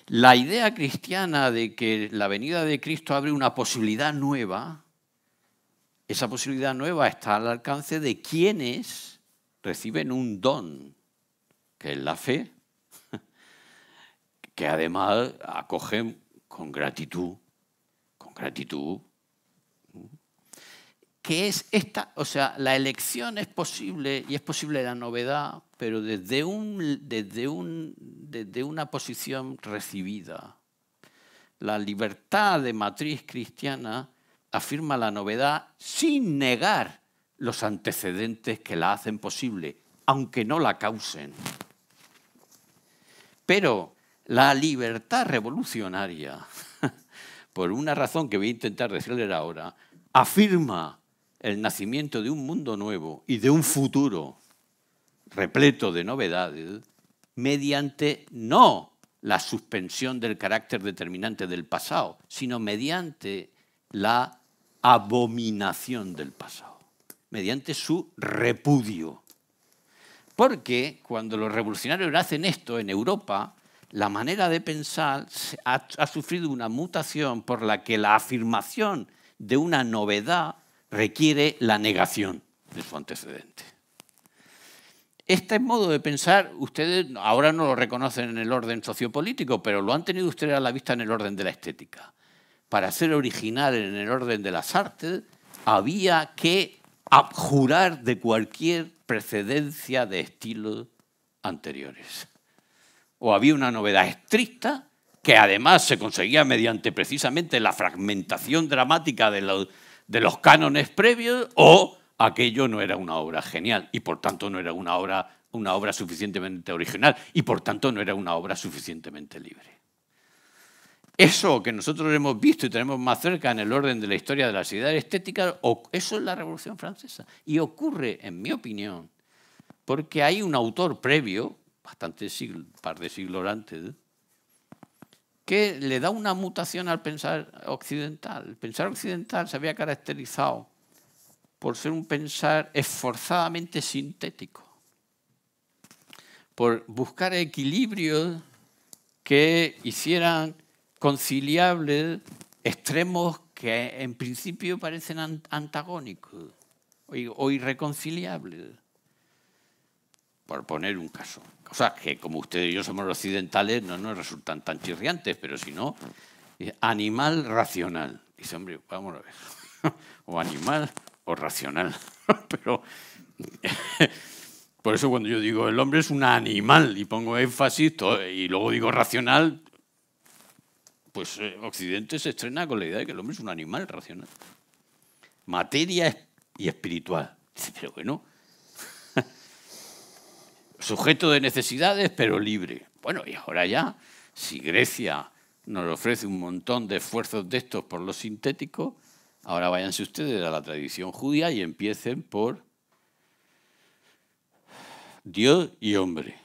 La idea cristiana de que la venida de Cristo abre una posibilidad nueva, esa posibilidad nueva está al alcance de quienes reciben un don, que es la fe, que además acogen con gratitud, que es esta, o sea, la elección es posible y es posible la novedad, pero desde una posición recibida. La libertad de matriz cristiana afirma la novedad sin negar los antecedentes que la hacen posible, aunque no la causen. Pero la libertad revolucionaria, por una razón que voy a intentar decirles ahora, afirma el nacimiento de un mundo nuevo y de un futuro repleto de novedades mediante no la suspensión del carácter determinante del pasado, sino mediante la abominación del pasado, mediante su repudio. Porque cuando los revolucionarios hacen esto en Europa, la manera de pensar ha sufrido una mutación por la que la afirmación de una novedad requiere la negación de su antecedente. Este modo de pensar, ustedes ahora no lo reconocen en el orden sociopolítico, pero lo han tenido ustedes a la vista en el orden de la estética. Para ser original en el orden de las artes, había que abjurar de cualquier precedencia de estilos anteriores. O había una novedad estricta, que además se conseguía mediante precisamente la fragmentación dramática de los cánones previos, o aquello no era una obra genial y por tanto no era una obra suficientemente original y por tanto no era una obra suficientemente libre. Eso que nosotros hemos visto y tenemos más cerca en el orden de la historia de las ideas estéticas, eso es la Revolución Francesa. Y ocurre, en mi opinión, porque hay un autor previo, par de siglos antes, que le da una mutación al pensar occidental. El pensar occidental se había caracterizado por ser un pensar esforzadamente sintético, por buscar equilibrios que hicieran conciliables extremos que en principio parecen antagónicos o irreconciliables. Por poner un caso. Cosas que, como ustedes y yo somos occidentales, no nos resultan tan chirriantes, pero si no, animal racional. Dice, hombre, vamos a ver. O animal o racional. Pero por eso cuando yo digo el hombre es un animal y pongo énfasis y luego digo racional, pues Occidente se estrena con la idea de que el hombre es un animal racional. Materia y espiritual. Dice, pero bueno, sujeto de necesidades, pero libre. Bueno, y ahora ya, si Grecia nos ofrece un montón de esfuerzos de estos por lo sintético, ahora váyanse ustedes a la tradición judía y empiecen por Dios y hombre.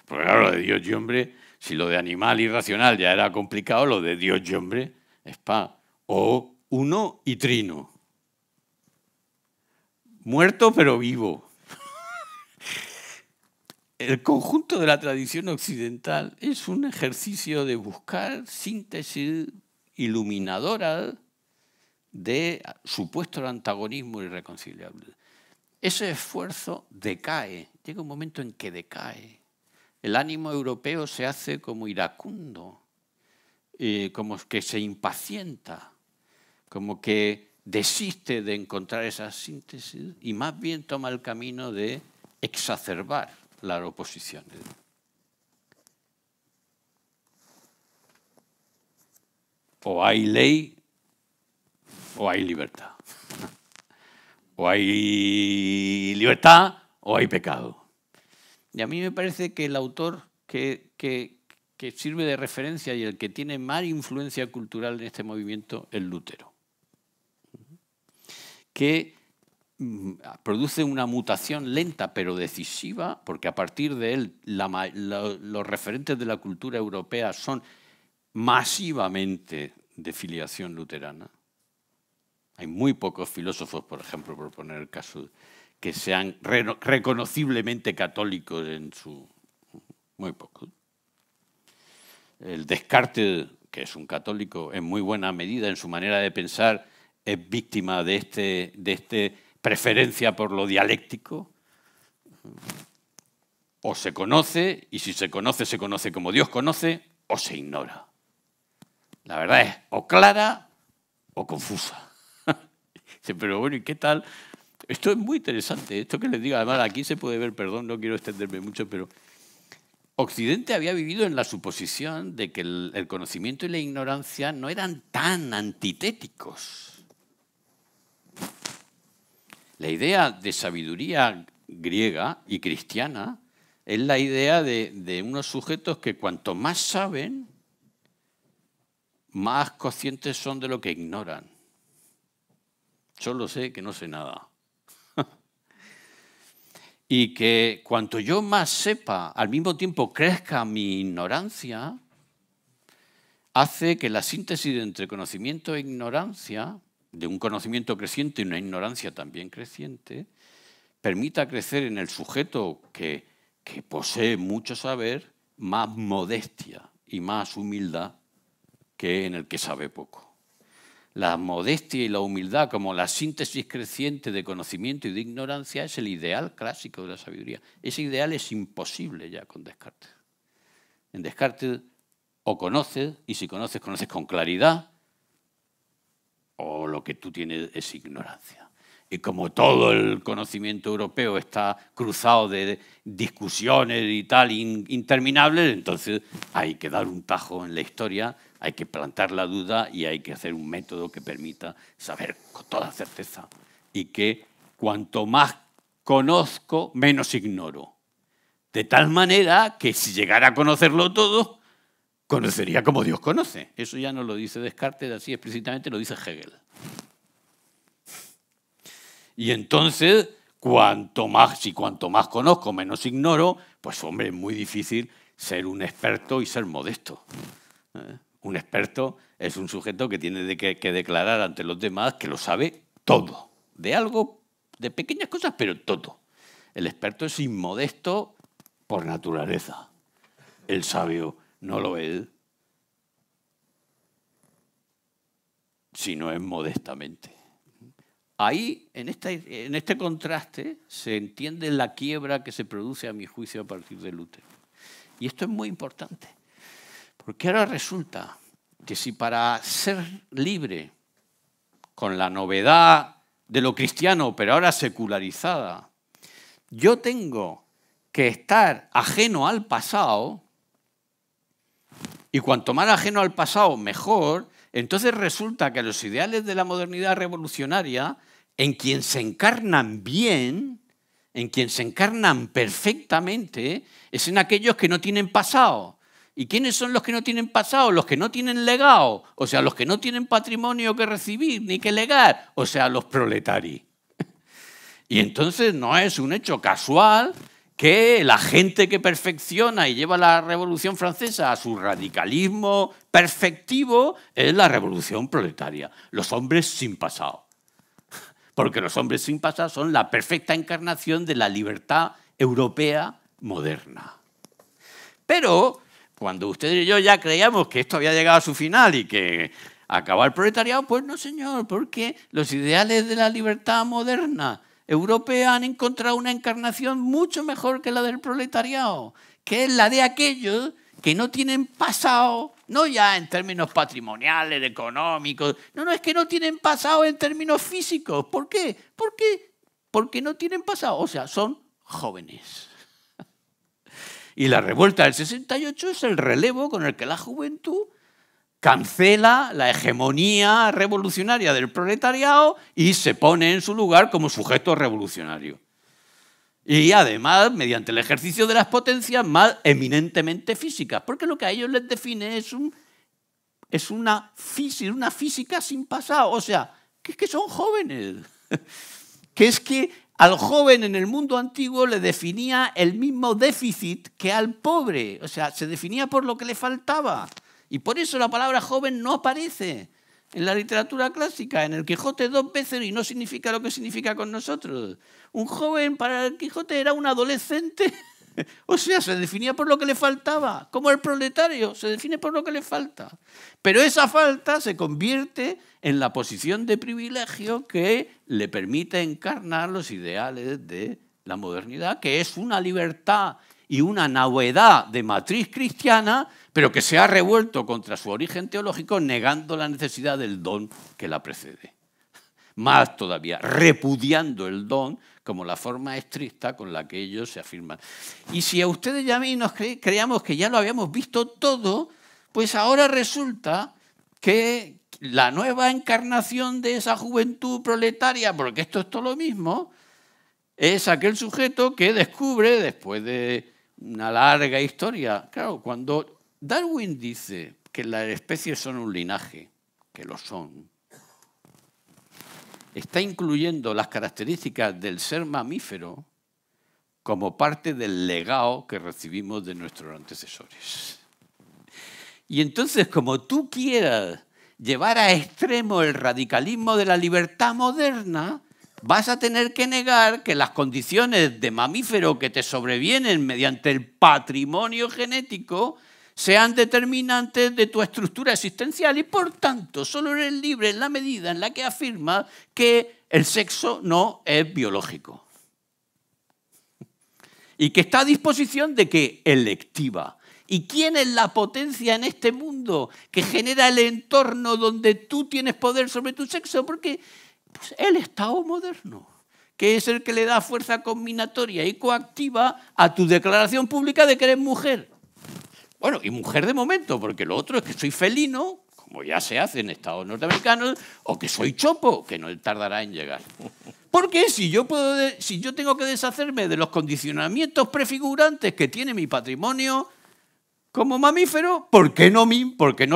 Porque claro, lo de Dios y hombre, si lo de animal y racional ya era complicado, lo de Dios y hombre es o uno y trino. Muerto pero vivo. El conjunto de la tradición occidental es un ejercicio de buscar síntesis iluminadoras de supuesto antagonismo irreconciliable. Ese esfuerzo decae, llega un momento en que decae. El ánimo europeo se hace como iracundo, como que se impacienta, como que desiste de encontrar esas síntesis y más bien toma el camino de exacerbar las oposiciones. O hay ley o hay libertad. O hay libertad o hay pecado. Y a mí me parece que el autor que sirve de referencia y el que tiene más influencia cultural en este movimiento es Lutero, que produce una mutación lenta pero decisiva, porque a partir de él los referentes de la cultura europea son masivamente de filiación luterana. Hay muy pocos filósofos, por ejemplo, por poner el caso, que sean reconociblemente católicos en su... Muy pocos. El Descartes, que es un católico, en muy buena medida en su manera de pensar, es víctima de este preferencia por lo dialéctico. O se conoce, y si se conoce como Dios conoce, o se ignora. La verdad es o clara o confusa. Pero bueno, ¿y qué tal? Esto es muy interesante, esto que les digo, además aquí se puede ver, perdón, no quiero extenderme mucho, pero Occidente había vivido en la suposición de que el conocimiento y la ignorancia no eran tan antitéticos. La idea de sabiduría griega y cristiana es la idea de unos sujetos que cuanto más saben, más conscientes son de lo que ignoran. Solo sé que no sé nada. Y que cuanto yo más sepa, al mismo tiempo crezca mi ignorancia, hace que la síntesis entre conocimiento e ignorancia, de un conocimiento creciente y una ignorancia también creciente, permita crecer en el sujeto que posee mucho saber, más modestia y más humildad que en el que sabe poco. la modestia y la humildad como la síntesis creciente de conocimiento y de ignorancia es el ideal clásico de la sabiduría. Ese ideal es imposible ya con Descartes. En Descartes o conoces, y si conoces, conoces con claridad, o lo que tú tienes es ignorancia. Y como todo el conocimiento europeo está cruzado de discusiones y tal interminables, entonces hay que dar un tajo en la historia, hay que plantar la duda y hay que hacer un método que permita saber con toda certeza. Y que cuanto más conozco, menos ignoro. De tal manera que si llegara a conocerlo todo, conocería como Dios conoce. Eso ya no lo dice Descartes así explícitamente, lo dice Hegel. Y entonces, cuanto más conozco, menos ignoro, pues hombre, es muy difícil ser un experto y ser modesto. Un experto es un sujeto que tiene que declarar ante los demás que lo sabe todo. De algo, de pequeñas cosas, pero todo. El experto es inmodesto por naturaleza. El sabio no lo es, sino es modestamente. Ahí, en este contraste, se entiende la quiebra que se produce, a mi juicio, a partir de Lutero. Y esto es muy importante, porque ahora resulta que si para ser libre, con la novedad de lo cristiano, pero ahora secularizada, yo tengo que estar ajeno al pasado, y cuanto más ajeno al pasado, mejor, entonces resulta que los ideales de la modernidad revolucionaria, en quien se encarnan bien, en quien se encarnan perfectamente, es en aquellos que no tienen pasado. ¿Y quiénes son los que no tienen pasado? Los que no tienen legado, o sea, los que no tienen patrimonio que recibir ni que legar, o sea, los proletarios. Y entonces no es un hecho casual que la gente que perfecciona y lleva la Revolución Francesa a su radicalismo perfectivo es la revolución proletaria, los hombres sin pasado. Porque los hombres sin pasado son la perfecta encarnación de la libertad europea moderna. Pero cuando ustedes y yo ya creíamos que esto había llegado a su final y que acababa el proletariado, pues no, señor, porque los ideales de la libertad moderna europea han encontrado una encarnación mucho mejor que la del proletariado, que es la de aquellos que no tienen pasado, no ya en términos patrimoniales, económicos, no, es que no tienen pasado en términos físicos. ¿Por qué? Porque no tienen pasado, o sea, son jóvenes. Y la revuelta del 68 es el relevo con el que la juventud cancela la hegemonía revolucionaria del proletariado y se pone en su lugar como sujeto revolucionario. Y además, mediante el ejercicio de las potencias más eminentemente físicas, porque lo que a ellos les define es una física sin pasado. O sea, que es que son jóvenes. Que es que al joven en el mundo antiguo le definía el mismo déficit que al pobre. O sea, se definía por lo que le faltaba. Y por eso la palabra joven no aparece en la literatura clásica, en el Quijote 2 veces y no significa lo que significa con nosotros. Un joven para el Quijote era un adolescente, o sea, se definía por lo que le faltaba, como el proletario se define por lo que le falta. Pero esa falta se convierte en la posición de privilegio que le permite encarnar los ideales de la modernidad, que es una libertad y una novedad de matriz cristiana, pero que se ha revuelto contra su origen teológico, negando la necesidad del don que la precede. Más todavía, repudiando el don como la forma estricta con la que ellos se afirman. Y si a ustedes y a mí nos creíamos que ya lo habíamos visto todo, pues ahora resulta que la nueva encarnación de esa juventud proletaria, porque esto es todo lo mismo, es aquel sujeto que descubre, después de una larga historia, claro, cuando Darwin dice que las especies son un linaje, que lo son, está incluyendo las características del ser mamífero como parte del legado que recibimos de nuestros antecesores. Y entonces, como tú quieras llevar a extremo el radicalismo de la libertad moderna, vas a tener que negar que las condiciones de mamífero que te sobrevienen mediante el patrimonio genético sean determinantes de tu estructura existencial y, por tanto, solo eres libre en la medida en la que afirmas que el sexo no es biológico y que está a disposición de que electiva. ¿Y quién es la potencia en este mundo que genera el entorno donde tú tienes poder sobre tu sexo? Porque pues, el Estado moderno, que es el que le da fuerza combinatoria y coactiva a tu declaración pública de que eres mujer. Bueno, y mujer de momento, porque lo otro es que soy felino, como ya se hace en Estados norteamericanos, o que soy chopo, que no tardará en llegar. Porque si yo tengo que deshacerme de los condicionamientos prefigurantes que tiene mi patrimonio como mamífero, ¿por qué no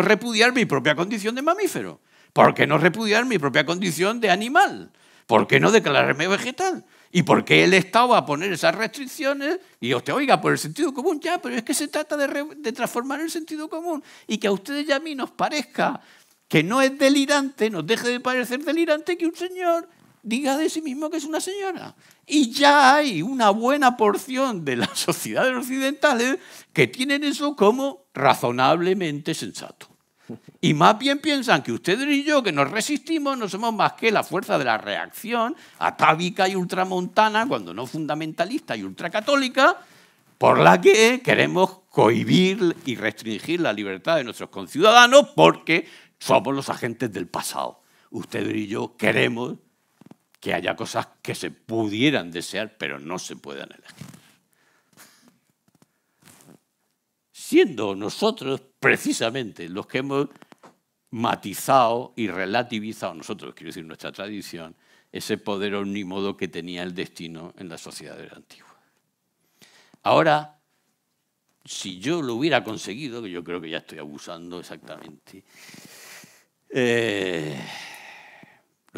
repudiar mi propia condición de mamífero? ¿Por qué no repudiar mi propia condición de animal? ¿Por qué no declararme vegetal? ¿Y por qué el Estado va a poner esas restricciones? Y usted, oiga, por el sentido común, ya, pero es que se trata de transformar el sentido común y que a ustedes y a mí nos parezca que no es delirante, nos deje de parecer delirante que un señor diga de sí mismo que es una señora. Y ya hay una buena porción de las sociedades occidentales que tienen eso como razonablemente sensato. Y más bien piensan que ustedes y yo, que nos resistimos, no somos más que la fuerza de la reacción atávica y ultramontana, cuando no fundamentalista y ultracatólica, por la que queremos cohibir y restringir la libertad de nuestros conciudadanos porque somos los agentes del pasado. Ustedes y yo queremos que haya cosas que se pudieran desear, pero no se puedan elegir. Siendo nosotros precisamente los que hemos matizado y relativizado, nosotros, quiero decir, nuestra tradición, ese poder omnímodo que tenía el destino en la sociedad antigua. Ahora, si yo lo hubiera conseguido, que yo creo que ya estoy abusando exactamente, lo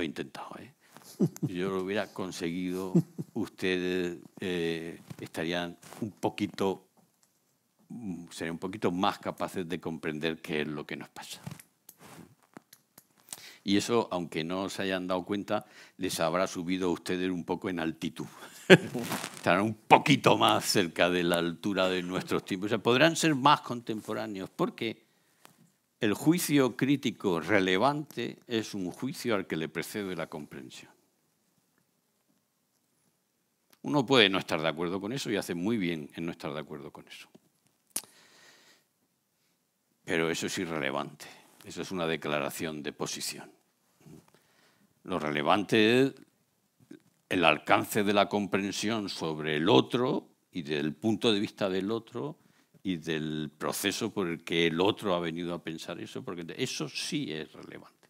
he intentado, si yo lo hubiera conseguido, ustedes serían un poquito más capaces de comprender qué es lo que nos pasa. Y eso, aunque no se hayan dado cuenta, les habrá subido a ustedes un poco en altitud. Estarán un poquito más cerca de la altura de nuestros tiempos. O sea, podrán ser más contemporáneos, porque el juicio crítico relevante es un juicio al que le precede la comprensión. Uno puede no estar de acuerdo con eso y hace muy bien en no estar de acuerdo con eso. Pero eso es irrelevante. Eso es una declaración de posición. Lo relevante es el alcance de la comprensión sobre el otro y del punto de vista del otro y del proceso por el que el otro ha venido a pensar eso, porque eso sí es relevante.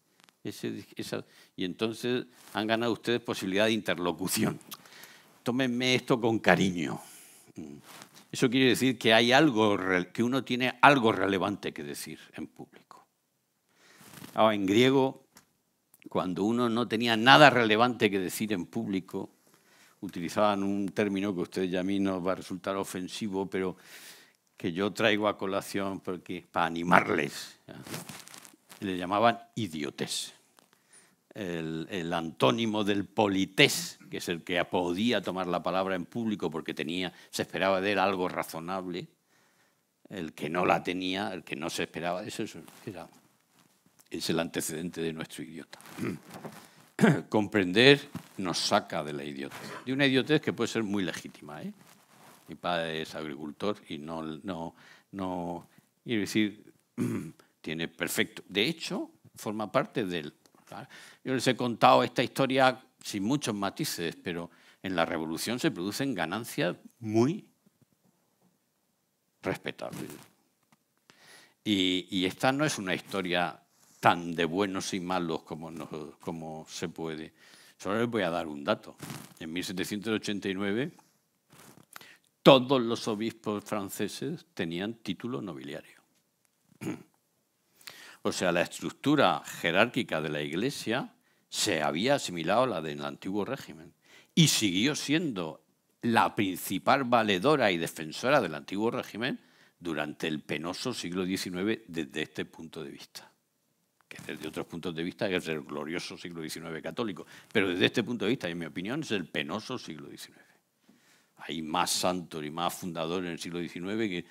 Y entonces han ganado ustedes posibilidad de interlocución. Tómenme esto con cariño. Eso quiere decir que hay algo, que uno tiene algo relevante que decir en público. Ahora, en griego, cuando uno no tenía nada relevante que decir en público, utilizaban un término que a ustedes y a mí nos va a resultar ofensivo, pero que yo traigo a colación para animarles. Le llamaban idiotes. El antónimo del polités, que es el que podía tomar la palabra en público porque se esperaba de él algo razonable, el que no la tenía, el que no se esperaba, es el antecedente de nuestro idiota. Comprender nos saca de la idiotez, de una idiotez que puede ser muy legítima. Mi padre es agricultor y no quiero decir, tiene perfecto. De hecho, forma parte del... Yo les he contado esta historia sin muchos matices, pero en la revolución se producen ganancias muy respetables. Y esta no es una historia tan de buenos y malos como se puede. Solo les voy a dar un dato. En 1789, todos los obispos franceses tenían título nobiliario. O sea, la estructura jerárquica de la Iglesia se había asimilado a la del antiguo régimen y siguió siendo la principal valedora y defensora del antiguo régimen durante el penoso siglo XIX desde este punto de vista. Que desde otros puntos de vista es el glorioso siglo XIX católico, pero desde este punto de vista, en mi opinión, es el penoso siglo XIX. Hay más santos y más fundadores en el siglo XIX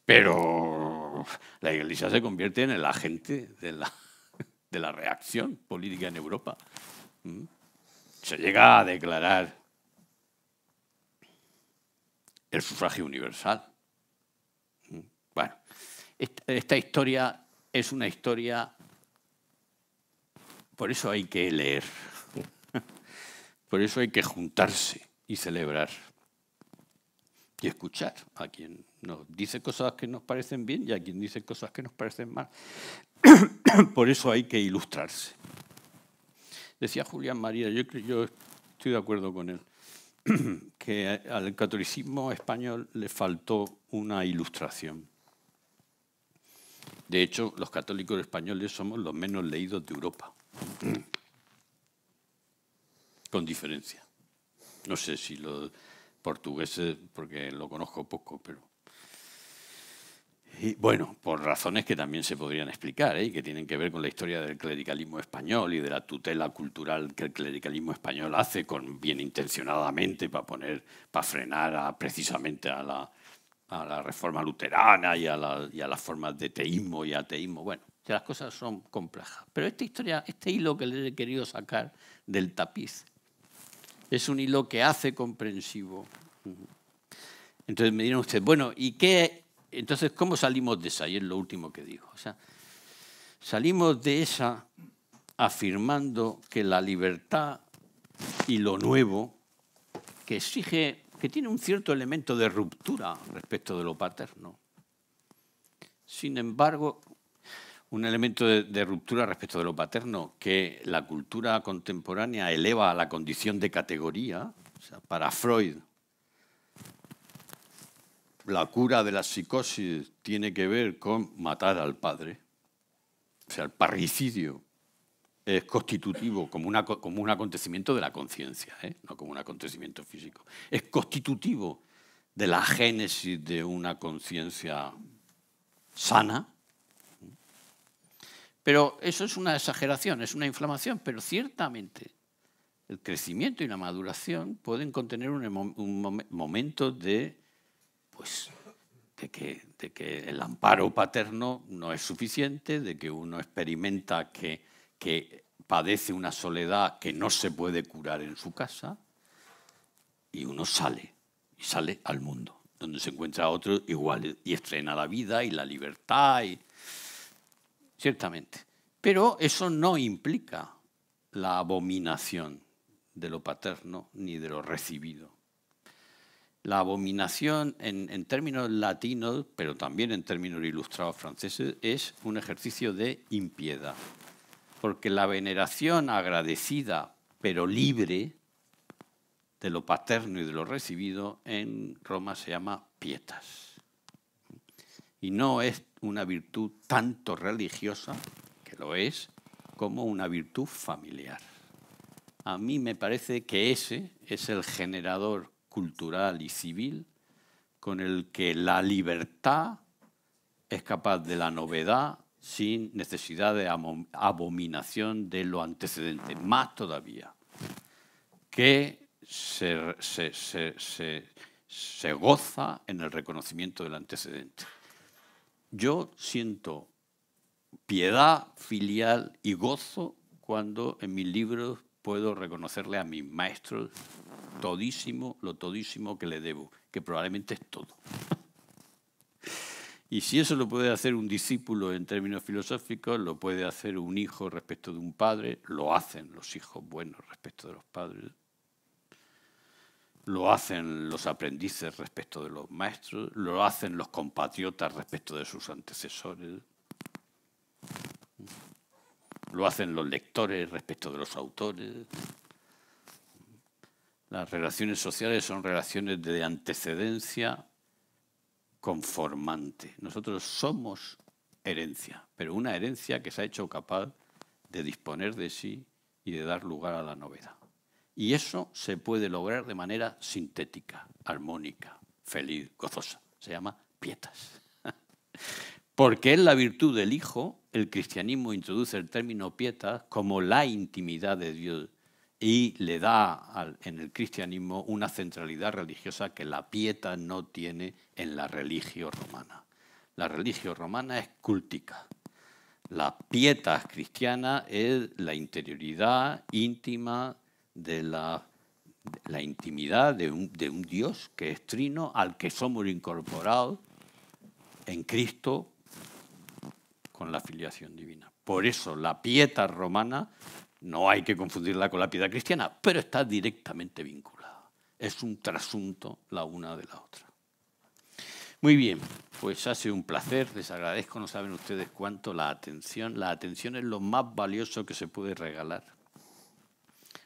Pero la Iglesia se convierte en el agente de la reacción política en Europa. Se llega a declarar el sufragio universal. Bueno, esta historia es una historia, por eso hay que leer, por eso hay que juntarse y celebrar y escuchar a quien nos dice cosas que nos parecen bien y a quien dice cosas que nos parecen mal. Por eso hay que ilustrarse. Decía Julián María, yo estoy de acuerdo con él, que al catolicismo español le faltó una ilustración. De hecho, los católicos españoles somos los menos leídos de Europa. Con diferencia. No sé si los portugueses, porque lo conozco poco, pero... Y bueno, por razones que también se podrían explicar, y que tienen que ver con la historia del clericalismo español y de la tutela cultural que el clericalismo español hace bien intencionadamente para frenar precisamente a la reforma luterana y a las formas de teísmo y ateísmo. Bueno, las cosas son complejas. Pero esta historia, este hilo que le he querido sacar del tapiz, es un hilo que hace comprensivo. Entonces me dirán ustedes, bueno, ¿y qué? Entonces, ¿cómo salimos de esa? Y es lo último que digo. O sea, salimos de esa afirmando que la libertad y lo nuevo, que tiene un cierto elemento de ruptura respecto de lo paterno. Sin embargo, un elemento de ruptura respecto de lo paterno que la cultura contemporánea eleva a la condición de categoría. O sea, para Freud, la cura de la psicosis tiene que ver con matar al padre. O sea, el parricidio es constitutivo como un acontecimiento de la conciencia, no como un acontecimiento físico. Es constitutivo de la génesis de una conciencia sana. Pero eso es una exageración, es una inflamación, pero ciertamente el crecimiento y la maduración pueden contener un momento de que el amparo paterno no es suficiente, de que uno experimenta que padece una soledad que no se puede curar en su casa, y uno sale al mundo, donde se encuentra otro igual y estrena la vida y la libertad, ciertamente. Pero eso no implica la abominación de lo paterno ni de lo recibido. La abominación en términos latinos, pero también en términos ilustrados franceses, es un ejercicio de impiedad. Porque la veneración agradecida, pero libre, de lo paterno y de lo recibido, en Roma se llama pietas. Y no es una virtud tanto religiosa, que lo es, como una virtud familiar. A mí me parece que ese es el generador cultural y civil con el que la libertad es capaz de la novedad sin necesidad de abominación de lo antecedente. Más todavía, que se goza en el reconocimiento del antecedente. Yo siento piedad filial y gozo cuando en mis libros puedo reconocerle a mis maestros lo todísimo que le debo, que probablemente es todo. Y si eso lo puede hacer un discípulo en términos filosóficos, lo puede hacer un hijo respecto de un padre, lo hacen los hijos buenos respecto de los padres, lo hacen los aprendices respecto de los maestros, lo hacen los compatriotas respecto de sus antecesores, lo hacen los lectores respecto de los autores. Las relaciones sociales son relaciones de antecedencia conformante. Nosotros somos herencia, pero una herencia que se ha hecho capaz de disponer de sí y de dar lugar a la novedad. Y eso se puede lograr de manera sintética, armónica, feliz, gozosa. Se llama pietas. Porque es la virtud del Hijo, el cristianismo introduce el término pietas como la intimidad de Dios y le da en el cristianismo una centralidad religiosa que la pieta no tiene en la religio romana. La religio romana es cultica. La pietas cristiana es la interioridad íntima de la intimidad de un Dios que es trino, al que somos incorporados en Cristo con la filiación divina. Por eso la pieta romana no hay que confundirla con la piedad cristiana, pero está directamente vinculada. Es un trasunto la una de la otra. Muy bien, pues ha sido un placer, les agradezco, no saben ustedes cuánto la atención. La atención es lo más valioso que se puede regalar,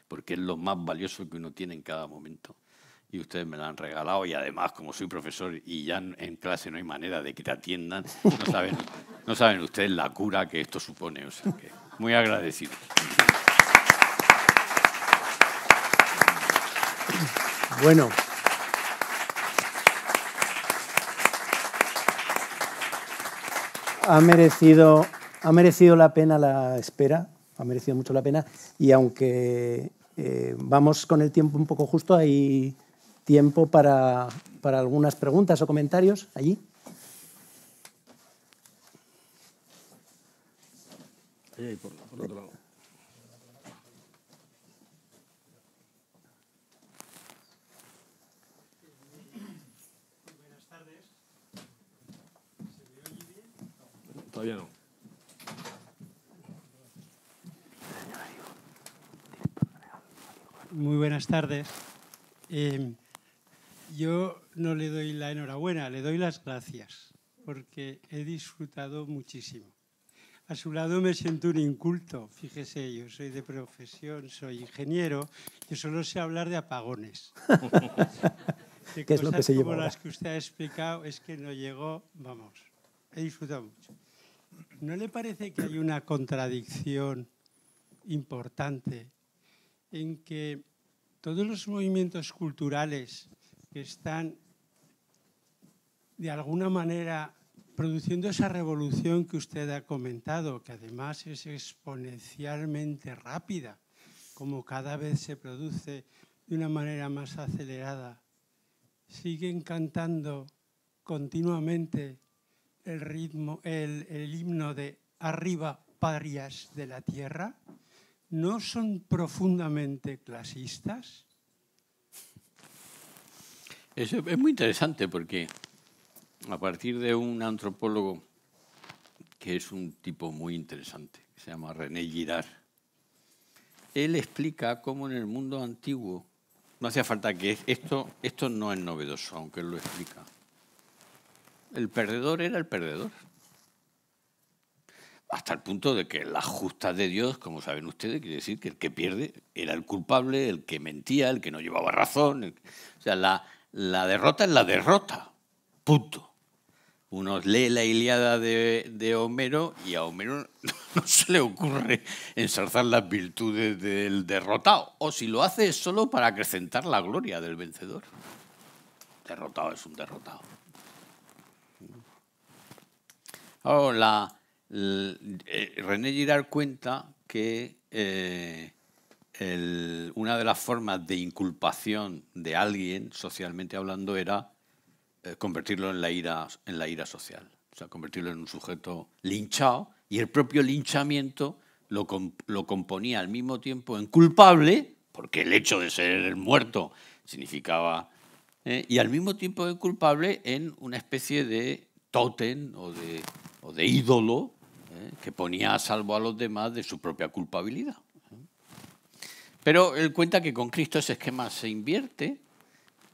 porque es lo más valioso que uno tiene en cada momento. Y ustedes me la han regalado, y además, como soy profesor y ya en clase no hay manera de que te atiendan, no saben ustedes la cura que esto supone. O sea que muy agradecido. Bueno, ha merecido la pena la espera, ha merecido mucho la pena, y aunque vamos con el tiempo un poco justo, hay tiempo para algunas preguntas o comentarios allí. Ahí, por otro lado. Buenas tardes. ¿Se me oye bien? Todavía no. Muy buenas tardes. Yo no le doy la enhorabuena, le doy las gracias, porque he disfrutado muchísimo. A su lado me siento un inculto. Fíjese, yo soy de profesión, soy ingeniero, yo solo sé hablar de apagones. ¿Qué es lo que se lleva como ahora? las que usted ha explicado, es que no llegó, vamos, he disfrutado mucho. ¿No le parece que hay una contradicción importante en que todos los movimientos culturales que están de alguna manera produciendo esa revolución que usted ha comentado, que además es exponencialmente rápida, como cada vez se produce de una manera más acelerada, siguen cantando continuamente el ritmo, el himno de arriba, parias de la tierra? ¿No son profundamente clasistas? Eso es muy interesante porque a partir de un antropólogo que es un tipo muy interesante, que se llama René Girard, él explica cómo en el mundo antiguo, no hacía falta que esto no es novedoso, aunque él lo explica, el perdedor era el perdedor. Hasta el punto de que las justas de Dios, como saben ustedes, quiere decir que el que pierde era el culpable, el que mentía, el que no llevaba razón. O sea, la derrota es la derrota. Punto. Uno lee la Ilíada de Homero y a Homero no se le ocurre ensalzar las virtudes del derrotado. O si lo hace es solo para acrecentar la gloria del vencedor. Derrotado es un derrotado. Ahora, René Girard cuenta que una de las formas de inculpación de alguien, socialmente hablando, era convertirlo en la ira social. O sea, convertirlo en un sujeto linchado, y el propio linchamiento lo componía al mismo tiempo en culpable, porque el hecho de ser muerto significaba... y al mismo tiempo en culpable en una especie de tótem o de ídolo que ponía a salvo a los demás de su propia culpabilidad. Pero él cuenta que con Cristo ese esquema se invierte,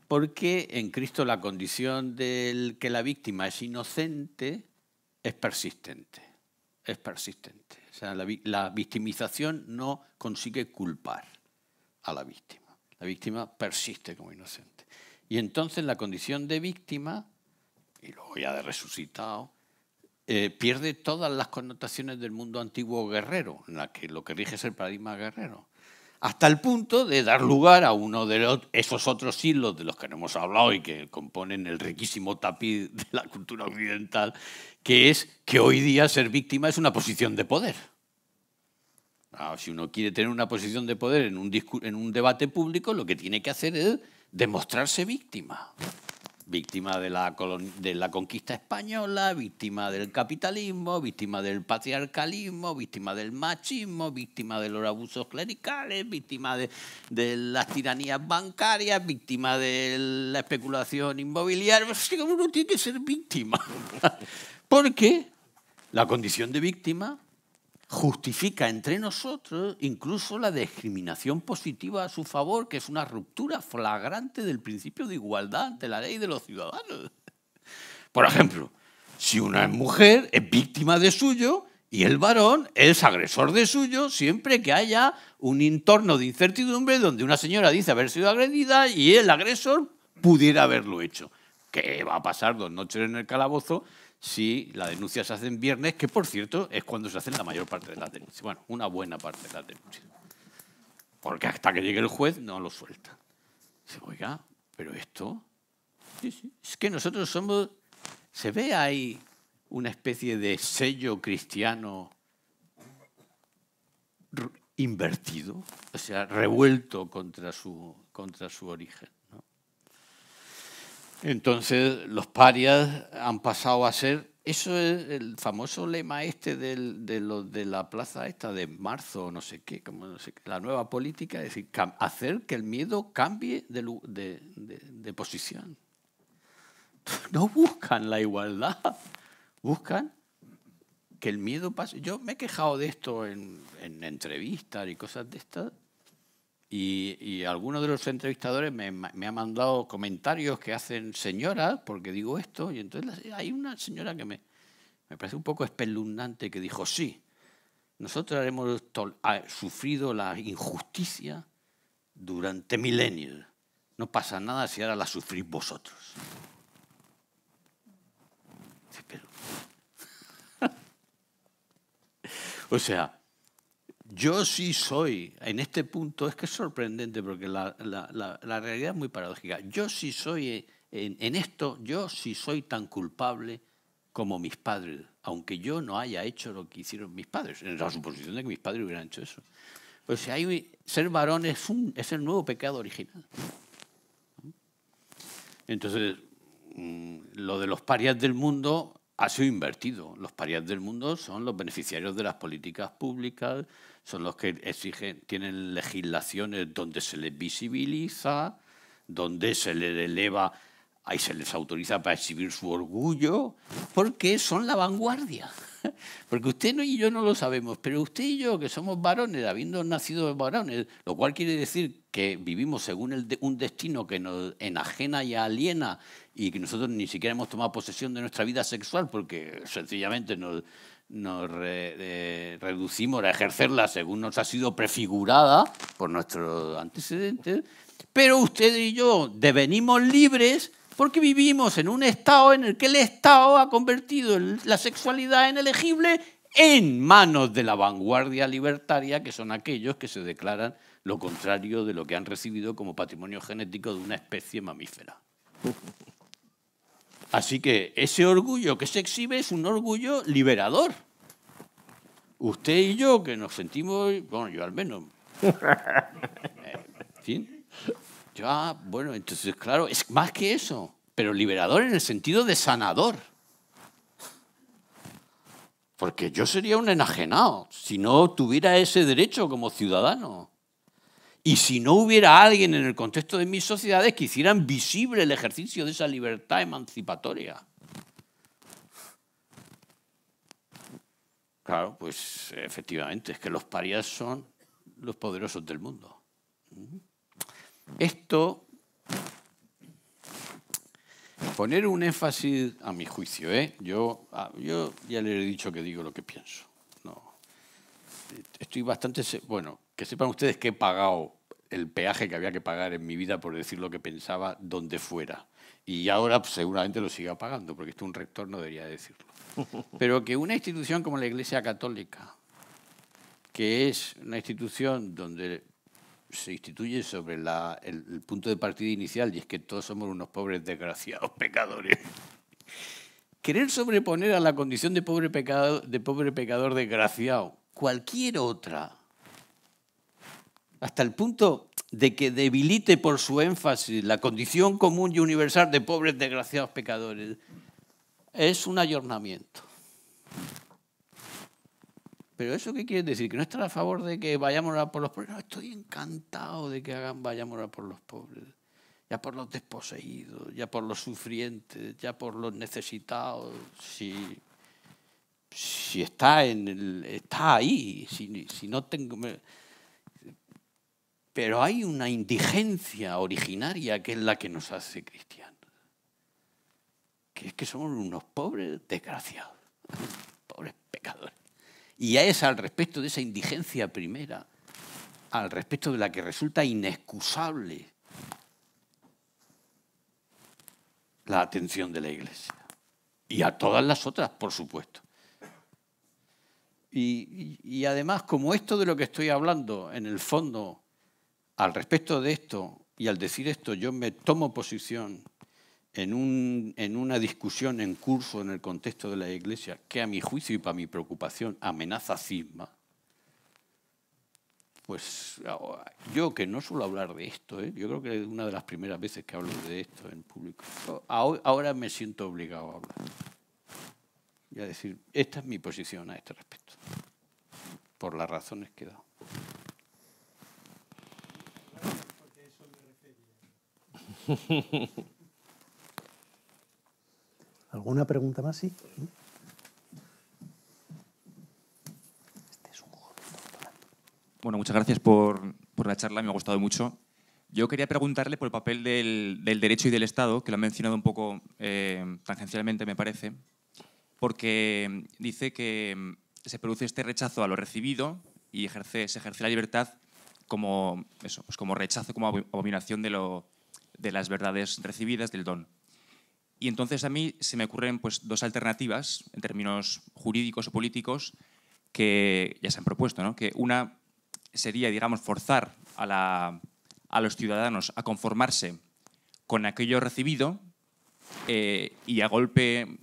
porque en Cristo la condición del que la víctima es inocente es persistente. Es persistente. O sea, la victimización no consigue culpar a la víctima. La víctima persiste como inocente. Y entonces la condición de víctima, y luego ya de resucitado, pierde todas las connotaciones del mundo antiguo guerrero, en la que lo que rige es el paradigma guerrero, hasta el punto de dar lugar a uno de esos otros siglos de los que no hemos hablado y que componen el riquísimo tapiz de la cultura occidental, que es que hoy día ser víctima es una posición de poder. Si uno quiere tener una posición de poder en un debate público, lo que tiene que hacer es demostrarse víctima. víctima de la conquista española, víctima del capitalismo, víctima del patriarcalismo, víctima del machismo, víctima de los abusos clericales, víctima de las tiranías bancarias, víctima de la especulación inmobiliaria. Uno tiene que ser víctima. Porque la condición de víctima justifica entre nosotros incluso la discriminación positiva a su favor, que es una ruptura flagrante del principio de igualdad ante la ley de los ciudadanos. Por ejemplo, si una mujer es víctima de suyo y el varón es agresor de suyo, siempre que haya un entorno de incertidumbre donde una señora dice haber sido agredida y el agresor pudiera haberlo hecho. ¿Qué va a pasar 2 noches en el calabozo si la denuncia se hace en viernes, que por cierto es cuando se hacen la mayor parte de las denuncias? Bueno, una buena parte de las denuncias. Porque hasta que llegue el juez no lo suelta. Dice, oiga, pero esto... Sí, sí. Es que nosotros somos... Se ve ahí una especie de sello cristiano invertido, o sea, revuelto contra su origen, ¿no? Entonces, los parias han pasado a ser... Eso es el famoso lema este de la plaza esta de marzo, no sé qué, como no sé qué, la nueva política, es decir, hacer que el miedo cambie de posición. No buscan la igualdad, buscan que el miedo pase. Yo me he quejado de esto en entrevistas y cosas de estas, y algunos de los entrevistadores me han mandado comentarios que hacen señoras porque digo esto, y entonces hay una señora que me parece un poco espeluznante que dijo, sí, nosotros hemos sufrido la injusticia durante milenios, no pasa nada si ahora la sufrís vosotros. Sí, pero... O sea, yo sí soy, en este punto, es que es sorprendente porque la realidad es muy paradójica. Yo sí soy, en esto, yo sí soy tan culpable como mis padres, aunque yo no haya hecho lo que hicieron mis padres, en la suposición de que mis padres hubieran hecho eso. O sea, ser varón es el nuevo pecado original. Entonces, lo de los parias del mundo ha sido invertido. Los parias del mundo son los beneficiarios de las políticas públicas, son los que tienen legislaciones donde se les visibiliza, donde se les eleva, ahí se les autoriza para exhibir su orgullo, porque son la vanguardia. Porque usted y yo no lo sabemos, pero usted y yo, que somos varones, habiendo nacido varones, lo cual quiere decir que vivimos según un destino que nos enajena y aliena y que nosotros ni siquiera hemos tomado posesión de nuestra vida sexual porque sencillamente nos reducimos a ejercerla según nos ha sido prefigurada por nuestros antecedentes, pero usted y yo devenimos libres porque vivimos en un Estado en el que el Estado ha convertido la sexualidad en elegible en manos de la vanguardia libertaria, que son aquellos que se declaran lo contrario de lo que han recibido como patrimonio genético de una especie mamífera. Así que ese orgullo que se exhibe es un orgullo liberador. Usted y yo, que nos sentimos, bueno, yo al menos, en fin, bueno, entonces, claro, es más que eso, pero liberador en el sentido de sanador. Porque yo sería un enajenado si no tuviera ese derecho como ciudadano. Y si no hubiera alguien en el contexto de mis sociedades que hicieran visible el ejercicio de esa libertad emancipatoria. Claro, pues efectivamente, es que los parias son los poderosos del mundo. Esto, poner un énfasis, a mi juicio, yo ya le he dicho que digo lo que pienso. No, estoy bastante... Bueno, que sepan ustedes que he pagado el peaje que había que pagar en mi vida por decir lo que pensaba donde fuera. Y ahora pues, seguramente lo siga pagando, porque esto un rector no debería decirlo. Pero que una institución como la Iglesia Católica, que es una institución donde se instituye sobre el punto de partida inicial, y es que todos somos unos pobres desgraciados pecadores, querer sobreponer a la condición de pobre pecador desgraciado cualquier otra, hasta el punto de que debilite por su énfasis la condición común y universal de pobres desgraciados pecadores, es un ayornamiento. ¿Pero eso qué quiere decir? ¿Que no están a favor de que vayamos a orar por los pobres? No, estoy encantado de que vayamos a orar por los pobres. Ya por los desposeídos, ya por los sufrientes, ya por los necesitados. Si está está ahí, si no tengo... Pero hay una indigencia originaria que es la que nos hace cristianos. Que es que somos unos pobres desgraciados, pobres pecadores. Y es al respecto de esa indigencia primera, al respecto de la que resulta inexcusable la atención de la Iglesia. Y a todas las otras, por supuesto. Y además, como esto de lo que estoy hablando, en el fondo, al respecto de esto, y al decir esto, yo me tomo posición en una discusión en curso en el contexto de la Iglesia, que a mi juicio y para mi preocupación amenaza cisma, pues yo que no suelo hablar de esto, yo creo que es una de las primeras veces que hablo de esto en público, ahora me siento obligado a hablar. Y a decir, esta es mi posición a este respecto, por las razones que he dado. ¿Alguna pregunta más? Sí. Bueno, muchas gracias por la charla, me ha gustado mucho. Yo quería preguntarle por el papel del derecho y del Estado, que lo han mencionado un poco tangencialmente, me parece, porque dice que se produce este rechazo a lo recibido y se ejerce la libertad como rechazo, como abominación de las verdades recibidas, del don. Y entonces a mí se me ocurren pues, dos alternativas en términos jurídicos o políticos que ya se han propuesto, ¿no? Que una sería, digamos, forzar a los ciudadanos a conformarse con aquello recibido y a golpe,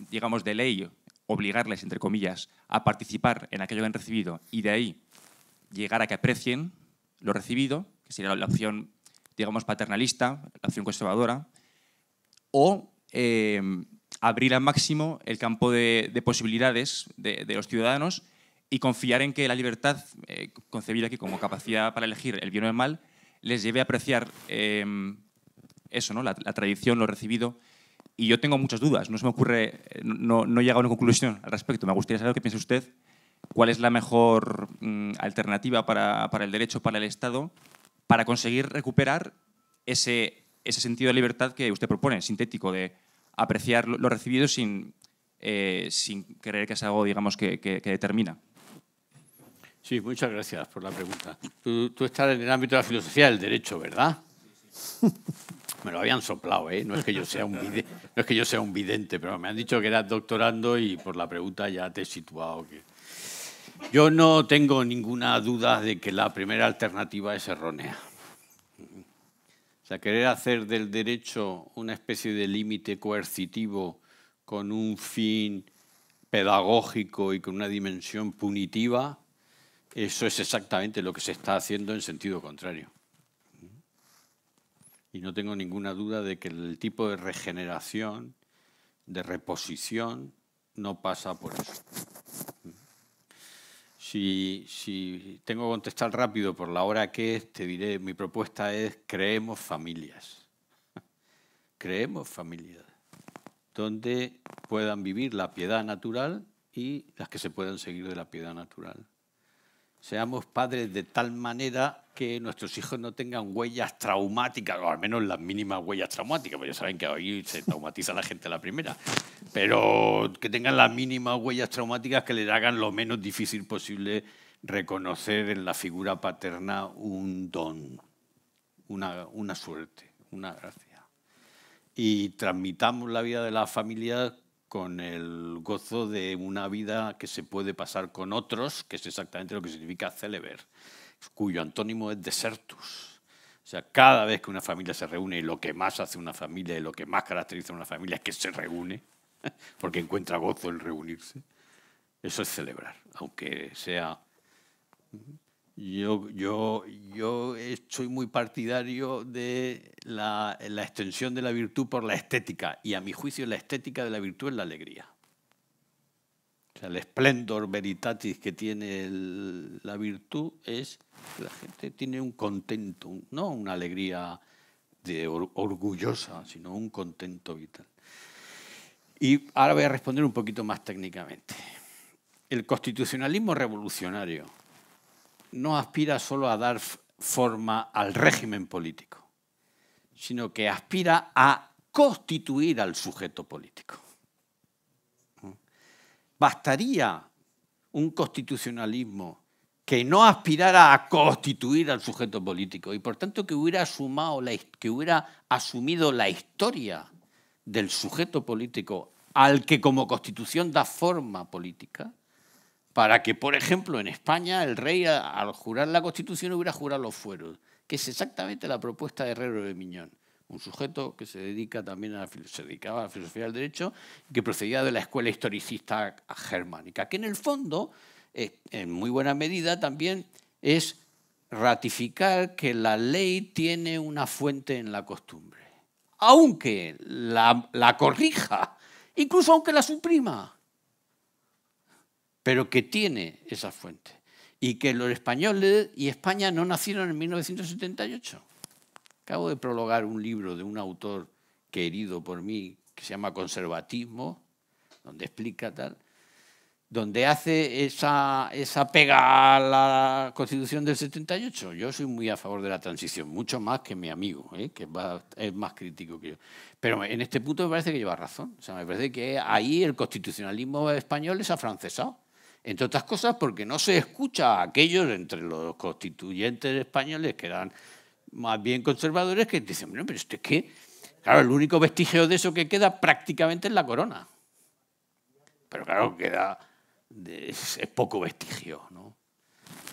digamos, de ley, obligarles, entre comillas, a participar en aquello que han recibido y de ahí llegar a que aprecien lo recibido, que sería la opción, digamos, paternalista, la opción conservadora, o abrir al máximo el campo de posibilidades de los ciudadanos y confiar en que la libertad, concebida aquí como capacidad para elegir el bien o el mal, les lleve a apreciar eso, ¿no? La tradición, lo recibido. Y yo tengo muchas dudas, no se me ocurre, no he llegado a una conclusión al respecto. Me gustaría saber qué piensa usted, cuál es la mejor alternativa para el derecho, para el Estado, para conseguir recuperar ese sentido de libertad que usted propone, sintético, de apreciar lo recibido sin creer que es algo, digamos, que determina. Sí, muchas gracias por la pregunta. Tú estás en el ámbito de la filosofía del derecho, ¿verdad? Me lo habían soplado, ¿eh? No es que yo sea un vidente, pero me han dicho que eras doctorando y por la pregunta ya te he situado. Yo no tengo ninguna duda de que la primera alternativa es errónea. O sea, querer hacer del derecho una especie de límite coercitivo con un fin pedagógico y con una dimensión punitiva, eso es exactamente lo que se está haciendo en sentido contrario. Y no tengo ninguna duda de que el tipo de regeneración, de reposición, no pasa por eso. Si tengo que contestar rápido por la hora que es, te diré, mi propuesta es creemos familias. Creemos familias donde puedan vivir la piedad natural y las que se puedan seguir de la piedad natural. Seamos padres de tal manera que nuestros hijos no tengan huellas traumáticas, o al menos las mínimas huellas traumáticas, porque ya saben que hoy se traumatiza la gente a la primera, pero que tengan las mínimas huellas traumáticas que les hagan lo menos difícil posible reconocer en la figura paterna un don, una suerte, una gracia. Y transmitamos la vida de la familia con el gozo de una vida que se puede pasar con otros, que es exactamente lo que significa celeber, cuyo antónimo es desertus. O sea, cada vez que una familia se reúne, y lo que más hace una familia y lo que más caracteriza a una familia es que se reúne, porque encuentra gozo en reunirse, eso es celebrar, aunque sea... Yo soy muy partidario de la extensión de la virtud por la estética, y a mi juicio la estética de la virtud es la alegría. O sea, el splendor veritatis que tiene la virtud es que la gente tiene un contento, no una alegría orgullosa, sino un contento vital. Y ahora voy a responder un poquito más técnicamente. El constitucionalismo revolucionario no aspira solo a dar forma al régimen político, sino que aspira a constituir al sujeto político. Bastaría un constitucionalismo que no aspirara a constituir al sujeto político y, por tanto, que hubiera asumido la historia del sujeto político al que como Constitución da forma política, para que, por ejemplo, en España el rey, al jurar la Constitución, hubiera jurado los fueros, que es exactamente la propuesta de Herrero de Miñón, un sujeto que se dedicaba a la filosofía del derecho y que procedía de la escuela historicista germánica, que en el fondo, en muy buena medida, también es ratificar que la ley tiene una fuente en la costumbre, aunque la corrija, incluso aunque la suprima, pero que tiene esa fuente. Y que los españoles y España no nacieron en 1978. Acabo de prologar un libro de un autor querido por mí, que se llama Conservatismo, donde explica tal, donde hace esa pega a la Constitución del 78. Yo soy muy a favor de la transición, mucho más que mi amigo, que es más crítico que yo. Pero en este punto me parece que lleva razón. O sea, me parece que ahí el constitucionalismo español es afrancesado. Entre otras cosas porque no se escucha a aquellos entre los constituyentes españoles que eran más bien conservadores que dicen, bueno, pero esto es que, claro, el único vestigio de eso que queda prácticamente es la corona. Pero claro, es poco vestigio, ¿no?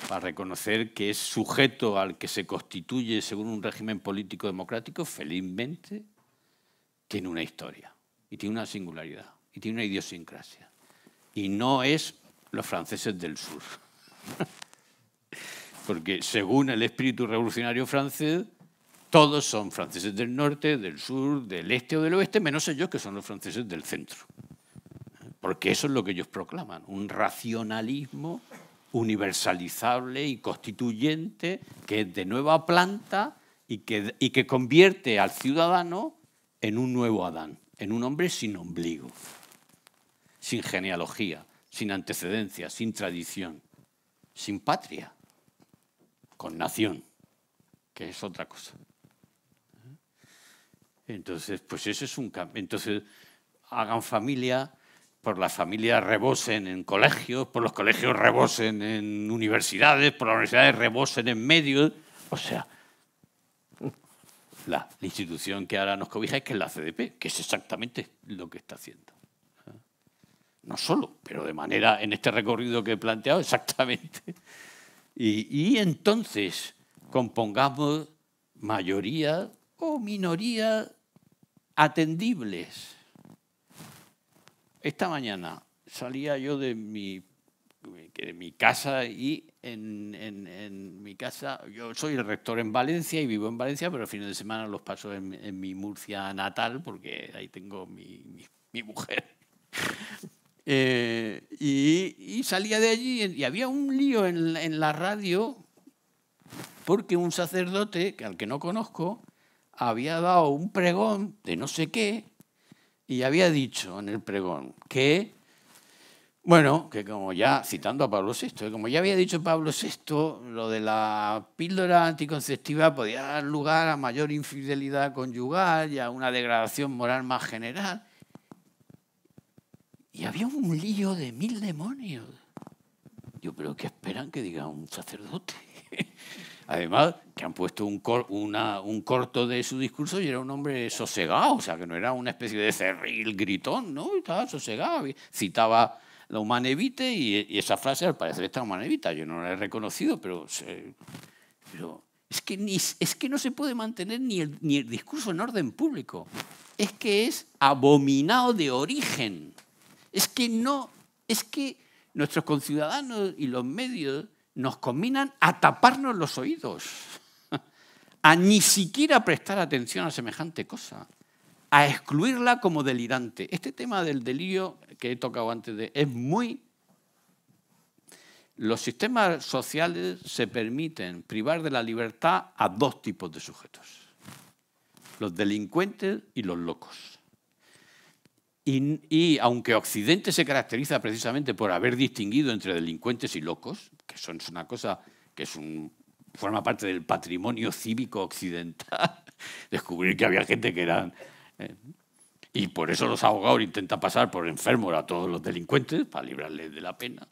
Para reconocer que es sujeto al que se constituye según un régimen político democrático, felizmente, tiene una historia, y tiene una singularidad, y tiene una idiosincrasia. Y no es los franceses del sur. Porque según el espíritu revolucionario francés, todos son franceses del norte, del sur, del este o del oeste, menos ellos que son los franceses del centro. Porque eso es lo que ellos proclaman, un racionalismo universalizable y constituyente que es de nueva planta y que convierte al ciudadano en un nuevo Adán, en un hombre sin ombligo, sin genealogía, sin antecedencia, sin tradición, sin patria, con nación, que es otra cosa. Entonces, pues eso es un cambio. Entonces, hagan familia, por las familias rebosen en colegios, por los colegios rebosen en universidades, por las universidades rebosen en medios. O sea, la institución que ahora nos cobija es que es la CDP, que es exactamente lo que está haciendo. No solo, pero de manera, en este recorrido que he planteado, exactamente. Y entonces compongamos mayoría o minoría atendibles. Esta mañana salía yo de mi casa y en mi casa, yo soy el rector en Valencia y vivo en Valencia, pero los fines de semana los paso en mi Murcia natal porque ahí tengo mi mujer. Y salía de allí y había un lío en la radio porque un sacerdote, al que no conozco, había dado un pregón de no sé qué y había dicho en el pregón que, bueno, que como ya, citando a Pablo VI, como ya había dicho Pablo VI, lo de la píldora anticonceptiva podía dar lugar a mayor infidelidad conyugal y a una degradación moral más general. Y había un lío de 1000 demonios. Yo, pero ¿qué esperan que diga un sacerdote? Además, que han puesto un corto de su discurso y era un hombre sosegado, o sea, que no era una especie de cerril gritón, ¿no? Estaba sosegado. Citaba la Humane Vitae y esa frase al parecer está Humane Vitae. Yo no la he reconocido, pero es que no se puede mantener ni el discurso en orden público. Es que es abominado de origen. Es que nuestros conciudadanos y los medios nos combinan a taparnos los oídos, a ni siquiera prestar atención a semejante cosa, a excluirla como delirante. Este tema del delirio que he tocado antes es muy... Los sistemas sociales se permiten privar de la libertad a dos tipos de sujetos, los delincuentes y los locos. Y aunque Occidente se caracteriza precisamente por haber distinguido entre delincuentes y locos, que son una cosa que forma parte del patrimonio cívico occidental, descubrir que había gente que eran... y por eso los abogados intentan pasar por enfermos a todos los delincuentes para librarles de la pena.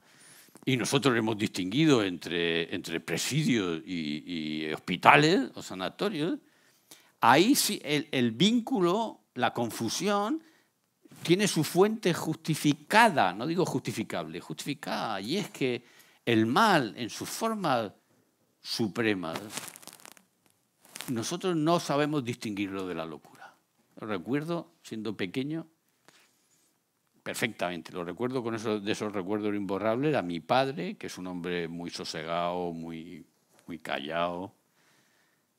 Y nosotros hemos distinguido entre presidios y hospitales o sanatorios. Ahí sí el vínculo, la confusión, tiene su fuente justificada, no digo justificable, justificada. Y es que el mal en sus formas supremas, nosotros no sabemos distinguirlo de la locura. Lo recuerdo siendo pequeño perfectamente, lo recuerdo de esos recuerdos imborrables a mi padre, que es un hombre muy sosegado, muy callado,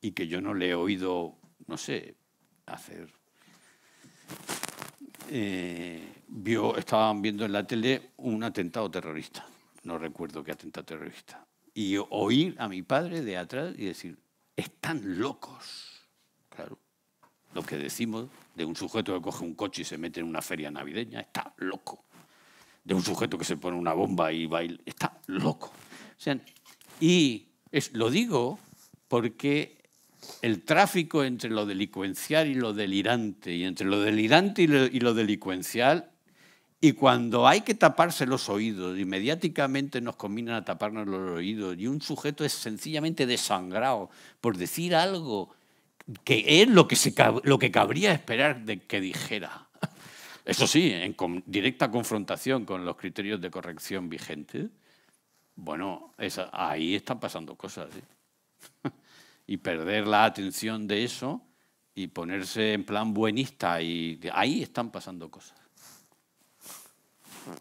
y que yo no le he oído, no sé, hacer... estaban viendo en la tele un atentado terrorista, no recuerdo qué atentado terrorista, y oír a mi padre de atrás y decir, están locos, claro. Lo que decimos de un sujeto que coge un coche y se mete en una feria navideña, está loco. De un sujeto que se pone una bomba y baila, está loco. O sea, lo digo porque el tráfico entre lo delincuencial y lo delirante, y entre lo delirante y lo delincuencial, y cuando hay que taparse los oídos, y mediáticamente nos combinan a taparnos los oídos, y un sujeto es sencillamente desangrado por decir algo que es lo que cabría esperar de que dijera. Eso sí, en directa confrontación con los criterios de corrección vigentes, bueno, ahí están pasando cosas. Y perder la atención de eso y ponerse en plan buenista, ahí están pasando cosas.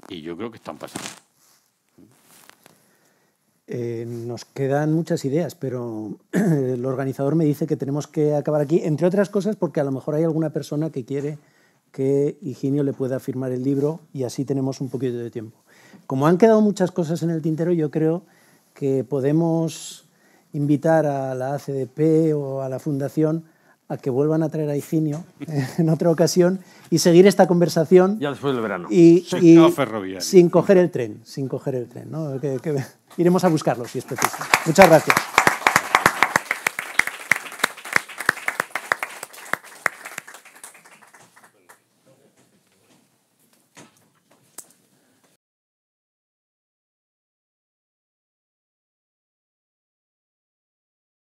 Y yo creo que están pasando. Nos quedan muchas ideas, pero el organizador me dice que tenemos que acabar aquí, entre otras cosas porque a lo mejor hay alguna persona que quiere que Higinio le pueda firmar el libro y así tenemos un poquito de tiempo. Como han quedado muchas cosas en el tintero, yo creo que podemos invitar a la ACDP o a la Fundación a que vuelvan a traer a Higinio en otra ocasión y seguir esta conversación. Ya después del verano. Y sin coger el tren, ¿no? Iremos a buscarlo si es preciso. Muchas gracias.